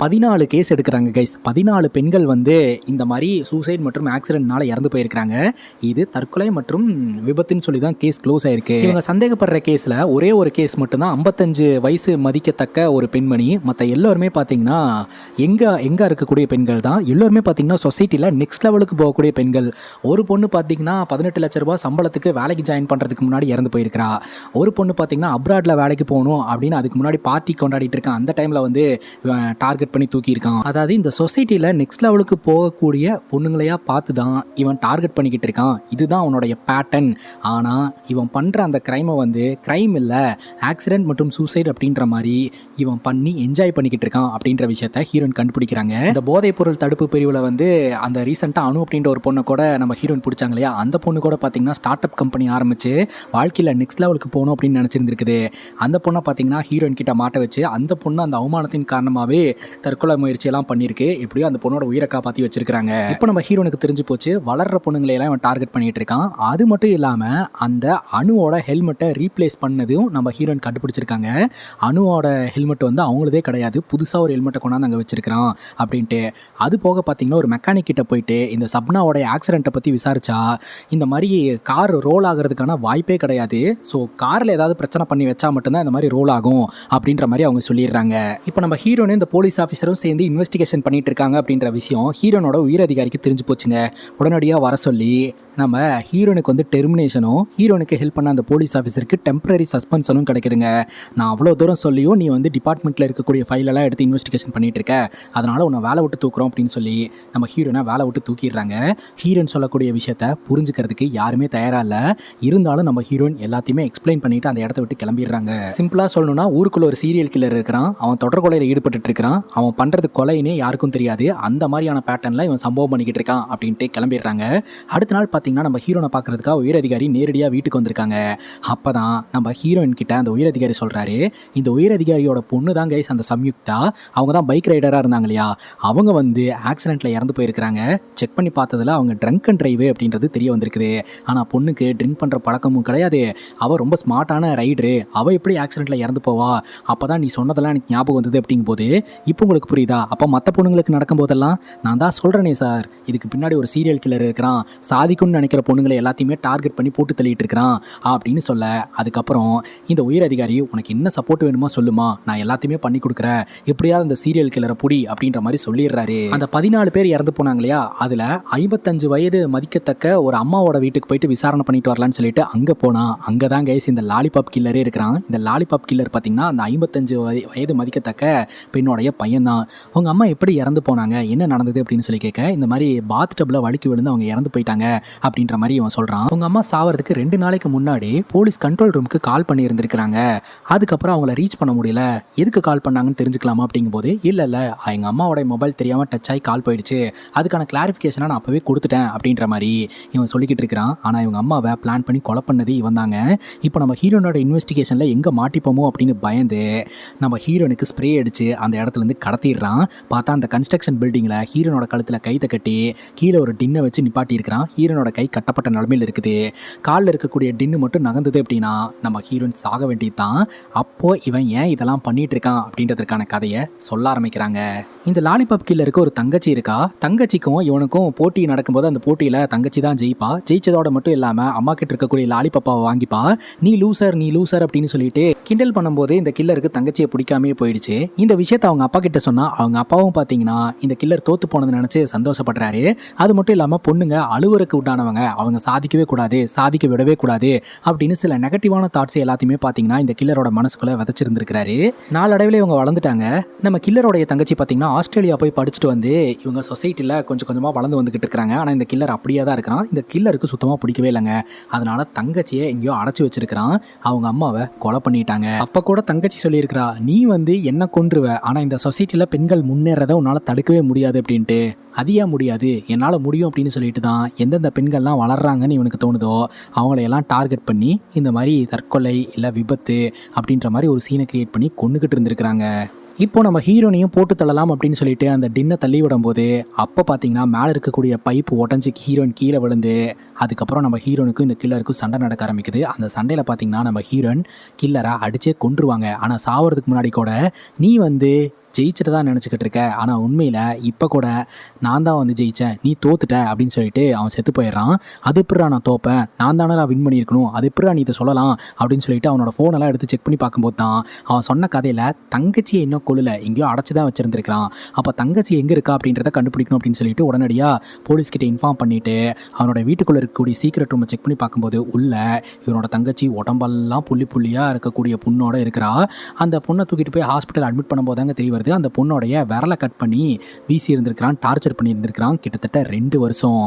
14 கேஸ் எடுக்கிறாங்க கைஸ். 14 பெண்கள் வந்து இந்த மாதிரி சூசைட் மற்றும் ஆக்சிடென்ட்னால இறந்து போயிருக்கிறாங்க. இது தற்கொலை மற்றும் விபத்துன்னு சொல்லி தான் கேஸ் க்ளோஸ் ஆயிருக்கு. இவங்க சந்தேகப்படுற கேஸில் ஒரே ஒரு கேஸ் மட்டும்தான் 55 வயசு மதிக்கத்தக்க ஒரு பெண்மணி. மற்ற எல்லோருமே பார்த்தீங்கன்னா எங்கே இருக்கக்கூடிய பெண்கள் தான். எல்லோருமே பார்த்தீங்கன்னா சொசைட்டியில் நெக்ஸ்ட் லெவலுக்கு போகக்கூடிய பெண்கள். ஒரு பொண்ணு பார்த்தீங்கன்னா 18 லட்ச ரூபாய் சம்பளத்துக்கு வேலைக்கு ஜாயின் பண்ணுறதுக்கு முன்னாடி இறந்து போயிருக்கிறா. ஒரு பொண்ணு பார்த்தீங்கன்னா அப்ராட்ல வேலைக்கு போகணும் அப்படின்னு அதுக்கு முன்னாடி பார்ட்டி கொண்டாடிட்டு இருக்கான். அந்த டைமில் வந்து டார்கெட் பண்ணி தூக்கியிருக்கான். அதாவது இந்த சொசைட்டியில் நெக்ஸ்ட் லெவலுக்கு போகக்கூடிய பொண்ணுங்களையா பார்த்து தான் இவன் டார்கெட் பண்ணிக்கிட்டு இருக்கான். இதுதான் அவனுடைய பேட்டர்ன். ஆனால் இவன் பண்ணுற அந்த கிரைமை வந்து கிரைம் இல்லை, ஆக்சிடென்ட் மற்றும் சூசைட் அப்படின்ற மாதிரி இவன் பண்ணி என்ஜாய் பண்ணிக்கிட்டு இருக்கான் அப்படின்ற விஷயத்த ஹீரோயின் கண்டுபிடிக்கிறாங்க. இந்த போதைப் பொருள் தடுப்பு பிரிவில் வந்து அந்த ரீசெண்டாக அனு அப்படின்ற ஒரு பொண்ணை கூட நம்ம ஹீரோயின் பிடிச்சாங்க இல்லையா, அந்த பொண்ணு கூட பார்த்தீங்கன்னா ஸ்டார்ட் அப் கம்பெனி ஆரம்பிச்சு வாழ்க்கையில் நெக்ஸ்ட் லெவலுக்கு போகணும் அப்படின்னு நினச்சிருந்துருக்குது. அந்த பொண்ணை பார்த்தீங்கன்னா ஹீரோயின் கிட்ட மாட்ட வச்சு அந்த பொண்ணு அந்த அவமானத்தின் காரணமாகவே தற்கொலை முயற்சியெல்லாம் பண்ணியிருக்கு. எப்படியோ அந்த பொண்ணோட உயிரை காப்பாற்றி வச்சிருக்காங்க. இப்போ நம்ம ஹீரோனுக்கு தெரிஞ்சு போச்சு வளர்ற பொண்ணுங்களையெல்லாம் இவன் டார்கெட் பண்ணிட்டு இருக்கான். அது மட்டும் இல்லாமல் அந்த அணுவோட ஹெல்மெட்டை ரீப்ளேஸ் பண்ணதும் நம்ம ஹீரோயின் கண்டுபிடிச்சிருக்காங்க. அணுவோட ஹெல்மெட் வந்து அவங்களதே கிடையாது, புதுசாக ஒரு ஹெல்மெட்டை கொண்டாந்து அங்கே வச்சிருக்கிறான் அப்படின்ட்டு. அது போக பார்த்தீங்கன்னா ஒரு மெக்கானிக் கிட்ட போயிட்டு இந்த சப்னாவோட ஆக்சிடென்ட்டை பற்றி விசாரிச்சா இந்த மாதிரி கார் ரோல் ஆகிறதுக்கான வாய்ப்பே கிடையாது. ஸோ காரில் ஏதாவது பிரச்சனை பண்ணி வச்சா மட்டும்தான் இந்த மாதிரி ரோல் ஆகும் அப்படின்ற மாதிரி அவங்க சொல்லிடுறாங்க. இப்போ நம்ம ஹீரோனு இந்த போலீஸ் ஆஃபீஸரும் சேர்ந்து இன்வெஸ்டிகேஷன் பண்ணிட்டு இருக்காங்க அப்படின்ற விஷயம் ஹீரோனோட உயர் அதிகாரிக்கு தெரிஞ்சு போச்சுங்க. உடனடியாக வர சொல்லி நம்ம ஹீரோனுக்கு வந்து டெர்மினேஷனும் ஹீரோனுக்கு ஹெல்ப் பண்ண அந்த போலீஸ் ஆஃபீஸருக்கு டெம்பரரி சஸ்பென்ஷனும் கிடைக்குதுங்க. நான் அவ்வளோ தூரம் சொல்லியும் நீ வந்து டிபார்ட்மெண்ட்டில் இருக்கக்கூடிய ஃபைலெல்லாம் எடுத்து இன்வெஸ்டிகேஷன் பண்ணிட்டு இருக்க, அதனால் உன்னை வேலை விட்டு தூக்குறோம் அப்படின்னு சொல்லி நம்ம ஹீரோனை வேலை விட்டு தூக்கிடுறாங்க. ஹீரோயின் சொல்லக்கூடிய விஷயத்த புரிஞ்சுக்கிறதுக்கு யாருமே தயாராக இல்லை. இருந்தாலும் நம்ம ஹீரோயின் எல்லாத்தையுமே எக்ஸ்பிளைன் பண்ணிட்டு அந்த இடத்த விட்டு கிளம்பிடுறாங்க. சிம்பிளாக சொல்லணும்னா ஊருக்குள்ள ஒரு சீரியல் கில்லர் இருக்கிறான், அவன் தொடர் கொலையில் ஈடுபட்டு இருக்கிறான், அவன் பண்ணுறது கொலையினே யாருக்கும் தெரியாது, அந்த மாதிரியான பேட்டர்னில் இவன் சம்பவம் பண்ணிக்கிட்டு இருக்கான் அப்படின்ட்டு கிளம்பிடுறாங்க. அடுத்த நாள் பார்த்தீங்கன்னா நம்ம ஹீரோனை பார்க்கறதுக்காக உயர் அதிகாரி நேரடியாக வீட்டுக்கு வந்திருக்காங்க. அப்போ தான் நம்ம ஹீரோயின் கிட்ட அந்த உயர் அதிகாரி சொல்கிறாரு, இந்த உயர் அதிகாரியோட பொண்ணு தான் கைஸ் அந்த சம்யுக்தா, அவங்க தான் பைக் ரைடராக இருந்தாங்க இல்லையா, அவங்க வந்து ஆக்சிடென்ட்டில் இறந்து போயிருக்கிறாங்க. செக் பண்ணி பார்த்ததில் அவங்க ட்ரங்க் அண்ட் டிரைவ் அப்படின்றது தெரிய வந்திருக்குது. ஆனால் பொண்ணுக்கு ட்ரிங்க் பண்ணுற பழக்கமும் கிடையாது, அவள் ரொம்ப ஸ்மார்ட்டான ரைடரு, அவள் எப்படி ஆக்சிடென்ட்டில் இறந்து போவா, அப்போ தான் நீ சொன்னதெல்லாம் எனக்கு ஞாபகம் வந்தது அப்படிங்கும்போது இப்போ உங்களுக்கு புரியுதா, அப்போ மற்ற பொண்ணுங்களுக்கு நடக்கும் போதெல்லாம் நான் தான் சொல்கிறேனே சார், இதுக்கு பின்னாடி ஒரு சீரியல் கில்லர் இருக்கிறான், சாதிக்கும்னு நினைக்கிற பொண்ணுங்களை எல்லாத்தையுமே டார்கெட் பண்ணி போட்டு தள்ளிட்டு இருக்கிறான் அப்படின்னு சொல்ல, அதுக்கப்புறம் இந்த உயர் அதிகாரி உனக்கு என்ன சப்போர்ட் வேணுமா சொல்லுமா, நான் எல்லாத்தையுமே பண்ணி கொடுக்குறேன், எப்படியாவது அந்த சீரியல் கில்லரை புடி அப்படின்ற மாதிரி சொல்லிடுறாரு. அந்த 14 பேர் இறந்து போனாங்க இல்லையா, அதில் 55 வயது மதிக்கத்தக்க ஒரு அம்மாவோட வீட்டுக்கு போயிட்டு விசாரணை பண்ணிட்டு வரலான்னு சொல்லிட்டு அங்கே போனால் அங்கே தான் கைஸ் இந்த லாலிபாப் கில்லரே இருக்கிறான். இந்த லாலிபாப் கில்லர் பார்த்தீங்கன்னா அந்த 55 வயது மதிக்கத்தக்க பெண்ணோடைய பையன் தான். அவங்க அம்மா எப்படி இறந்து போனாங்க, என்ன நடந்தது அப்படின்னு சொல்லி கேட்க, இந்த மாதிரி பாத் டப்ல வழுக்கி விழுந்து அவங்க இறந்து போயிட்டாங்க, பண்ணிட்டாங்க அப்படின்ற மாதிரி இவன் சொல்கிறான். அவங்க அம்மா சாவறதுக்கு 2 நாளைக்கு முன்னாடி போலீஸ் கண்ட்ரோல் ரூமுக்கு கால் பண்ணி இருந்திருக்கிறாங்க. அதுக்கப்புறம் அவங்கள ரீச் பண்ண முடியல. எதுக்கு கால் பண்ணாங்கன்னு தெரிஞ்சுக்கலாமா அப்படிங்கும்போது இல்லை எங்கள் அம்மாவோட மொபைல் தெரியாமல் டச் ஆகி கால் போயிடுச்சு, அதுக்கான கிளாரிஃபிகேஷனை நான் அப்போவே கொடுத்துட்டேன் அப்படின்ற மாதிரி இவன் சொல்லிக்கிட்டு இருக்கிறான். ஆனால் இவங்க அம்மாவை பிளான் பண்ணி கொலை பண்ணது இவன் தாங்க. இப்போ நம்ம ஹீரோனோட இன்வெஸ்டிகேஷனில் எங்கே மாட்டிப்போமோ அப்படின்னு பயந்து நம்ம ஹீரோனுக்கு ஸ்ப்ரே அடித்து அந்த இடத்துலேருந்து கடத்திடுறான். பார்த்தா அந்த கன்ஸ்ட்ரக்ஷன் பில்டிங்கில் ஹீரோனோட கழுத்தில் கைத்தை கட்டி கீழே ஒரு டின்னை வச்சு நிப்பாட்டி இருக்கிறான். ஹீரோனோட கை கட்டப்பட்ட நிலமையில் இருக்குது. காலில் இருக்கக்கூடிய டின்னு மட்டும் நகர்ந்தது அப்படின்னா நம்ம ஹீரோயின் சாக வேண்டியது தான். அப்போது இவன் ஏன் இதெல்லாம் பண்ணிட்டு இருக்கான் அப்படின்றதுக்கான கதையை சொல்ல ஆரம்பிக்கிறாங்க. இந்த லாலிபாப் கில்லருக்கு ஒரு தங்கச்சி இருக்கா. தங்கச்சிக்கும் இவனுக்கும் போட்டி நடக்கும்போது அந்த போட்டியில் தங்கச்சி தான் ஜெயிப்பா. ஜெயிச்சதோட மட்டும் இல்லாமல் அம்மா கிட்ட இருக்கக்கூடிய லாலிபாப்பாவை வாங்கிப்பா. நீ லூசர் அப்படின்னு சொல்லிட்டு கிண்டல் பண்ணும்போது இந்த கில்லருக்கு தங்கச்சியை பிடிக்காமே போயிடுச்சு. இந்த விஷயத்தை அவங்க அப்பா கிட்ட சொன்னா அவங்க அப்பாவும் பார்த்தீங்கன்னா இந்த கில்லர் தோத்து போனது நினைச்சு சந்தோஷப்படுறாரு. அது மட்டும் இல்லாமல் பொண்ணுங்க அலுவலுக்கு விட்டானவங்க, அவங்க சாதிக்கவே கூடாது, சாதிக்க விடவே கூடாது அப்படின்னு சில நெகட்டிவான தாட்ஸ் எல்லாத்தையுமே பார்த்தீங்கன்னா இந்த கில்லரோட மனசுக்குள்ள விதைச்சிருந்திருக்கிறாரு. நாளடைவில் இவங்க வளர்ந்துட்டாங்க. நம்ம கில்லரோடைய தங்கச்சி பார்த்தீங்கன்னா ஆஸ்திரேலியா போய் படிச்சுட்டு வந்து இவங்க சொசைட்டியில் கொஞ்சம் கொஞ்சமாக வளர்ந்து வந்துகிட்டு இருக்கிறாங்க. ஆனால் இந்த கில்லர் அப்படியே தான் இருக்கிறான். இந்த கில்லருக்கு சுத்தமாக பிடிக்கவே இல்லைங்க. அதனால தங்கச்சியை எங்கேயோ அடைச்சி வச்சிருக்கிறான். அவங்க அம்மாவை கொலை பண்ணிட்டாங்க. அப்போ கூட தங்கச்சி சொல்லியிருக்கிறா, நீ வந்து என்ன கொன்றுவ, ஆனால் இந்த சொசைட்டியில் பெண்கள் முன்னேறதை உன்னால் தடுக்கவே முடியாது அப்படின்ட்டு. அது ஏன் முடியாது, என்னால் முடியும் அப்படின்னு சொல்லிட்டு தான் எந்தெந்த பெண்கள்லாம் வளர்றாங்கன்னு இவனுக்கு தோணுதோ அவங்களையெல்லாம் டார்கெட் பண்ணி இந்த மாதிரி தற்கொலை இல்லை விபத்து அப்படின்ற மாதிரி ஒரு சீனை கிரியேட் பண்ணி கொண்டுகிட்டு இருந்திருக்கிறாங்க. இப்போ நம்ம ஹீரோனையும் போட்டு தள்ளலாம் அப்படின்னு சொல்லிட்டு அந்த டின்னை தள்ளி விடும்போது அப்போ பார்த்தீங்கன்னா மேலே இருக்கக்கூடிய பைப்பு உடஞ்சி ஹீரோயின் கீழே விழுந்து அதுக்கப்புறம் நம்ம ஹீரோனுக்கும் இந்த கில்லருக்கும் சண்டை நடக்க ஆரம்பிக்குது. அந்த சண்டையில் பார்த்தீங்கன்னா நம்ம ஹீரோயின் கில்லரை அடிச்சே கொன்றுவாங்க. ஆனால் சாவறதுக்கு முன்னாடி கூட நீ வந்து ஜெயிச்சுட்டு தான் நினச்சிக்கிட்டு இருக்க, ஆனால் உண்மையில் இப்போ கூட நான் தான் வந்து ஜெயித்தேன், நீ தோத்துட்ட அப்படின்னு சொல்லிட்டு அவன் செத்து போயிடுறான். அது எப்படா நான் தோப்பேன், நான் தானே நான் வின் பண்ணியிருக்கணும், அது எப்படா நீ இதை சொல்லலாம் அப்படின்னு சொல்லிட்டு அவனோட ஃபோனெல்லாம் எடுத்து செக் பண்ணி பார்க்கும்போது தான் அவன் சொன்ன கதையில் தங்கச்சியை இன்னும் கொள்ளலை, எங்கேயோ அடைச்சி தான் வச்சுருந்துருக்கிறான். அப்போ தங்கச்சி எங்கே இருக்கா அப்படின்றத கண்டுபிடிக்கணும் அப்படின்னு சொல்லிட்டு உடனடியாக போலீஸ்கிட்ட இன்ஃபார்ம் பண்ணிவிட்டு அவனோட வீட்டுக்குள்ளே இருக்கக்கூடிய சீக்ரெட் ரூமை செக் பண்ணி பார்க்கும்போது உள்ள இவனோட தங்கச்சி உடம்பெல்லாம் புள்ளி புள்ளியாக இருக்கக்கூடிய பொண்ணோட இருக்கிறா. அந்த பொண்ணை தூக்கிட்டு போய் ஹாஸ்பிட்டல் அட்மிட் பண்ணும்போது தாங்க தெரிய வருது அந்த பொண்ணோடைய விரலை கட் பண்ணி வீசி இருந்திருக்கிறான், டார்ச்சர் பண்ணி இருந்திருக்கிறான் கிட்டத்தட்ட 2 வருஷம்.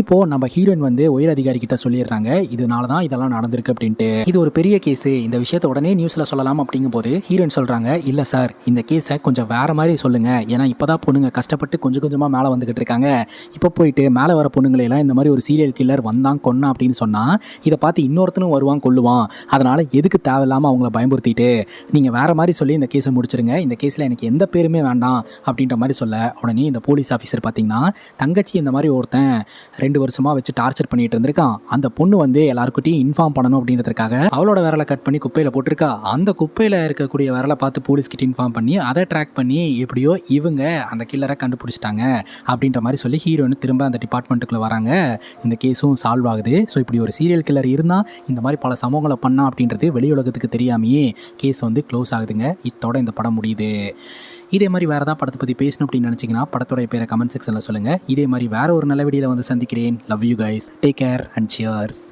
இப்போ நம்ம ஹீரோயின் வந்து உயர் அதிகாரி கிட்ட சொல்லிடுறாங்க இதனால தான் இதெல்லாம் நடந்திருக்கு அப்படின்ட்டு. இது ஒரு பெரிய கேஸு, இந்த விஷயத்தை உடனே நியூஸில் சொல்லலாம் அப்படிங்கும்போது ஹீரோயின் சொல்கிறாங்க, இல்லை சார் இந்த கேஸை கொஞ்சம் வேறு மாதிரி சொல்லுங்கள், ஏன்னா இப்போ தான் பொண்ணுங்க கஷ்டப்பட்டு கொஞ்சம் கொஞ்சமாக மேலே வந்துக்கிட்டு இருக்காங்க. இப்போ போயிட்டு மேலே வர பொண்ணுங்களெல்லாம் இந்த மாதிரி ஒரு சீரியல் கில்லர் வந்தான் கொன்னா அப்படின்னு சொன்னால் இதை பார்த்து இன்னொருத்தனும் வருவான் கொல்லுவான், அதனால் எதுக்கு தேவையில்லாமல் அவங்கள பயமுறுத்திட்டு நீங்கள் வேறு மாதிரி சொல்லி இந்த கேஸை முடிச்சிருங்க, இந்த கேஸில் எனக்கு எந்த பேருமே வேண்டாம் அப்படின்ற மாதிரி சொல்ல உடனே இந்த போலீஸ் ஆஃபீஸர் பார்த்தீங்கன்னா தங்கச்சி இந்த மாதிரி ஒருத்தன் 2 வருஷமாக வச்சு டார்ச்சர் பண்ணிட்டு இருந்திருக்கான், அந்த பொண்ணு வந்து எல்லாருக்கிட்டையும் இன்ஃபார்ம் பண்ணணும் அப்படின்றதுக்காக அவளோட விரலை கட் பண்ணி குப்பையில் போட்டிருக்கா, அந்த குப்பையில் இருக்கக்கூடிய விரலை பார்த்து போலீஸ்கிட்ட இன்ஃபார்ம் பண்ணி அதை ட்ராக் பண்ணி எப்படியோ இவங்க அந்த கில்லரை கண்டுபிடிச்சிட்டாங்க அப்படின்ற மாதிரி சொல்லி ஹீரோன்னு திரும்ப அந்த டிபார்ட்மெண்ட்டுக்குள்ளே வராங்க. இந்த கேஸும் சால்வ் ஆகுது. ஸோ இப்படி ஒரு சீரியல் கில்லர் இருந்தால் இந்த மாதிரி பல சம்பவங்களை பண்ணா அப்படின்றது வெளி உலகத்துக்கு தெரியாமையே கேஸ் வந்து க்ளோஸ் ஆகுதுங்க. இதோட இந்த படம் முடியுது. இதே மாதிரி வேறு ஏதாவது படத்தை பற்றி பேசணும் அப்படின்னு நினச்சிங்கன்னா படத்தோடைய பேரை கமெண்ட் செக்ஷனில் சொல்லுங்கள். இதே மாதிரி வேறு ஒரு நல்ல வீடியோவில் வந்து சந்திக்கிறேன். Love you guys, take care and cheers.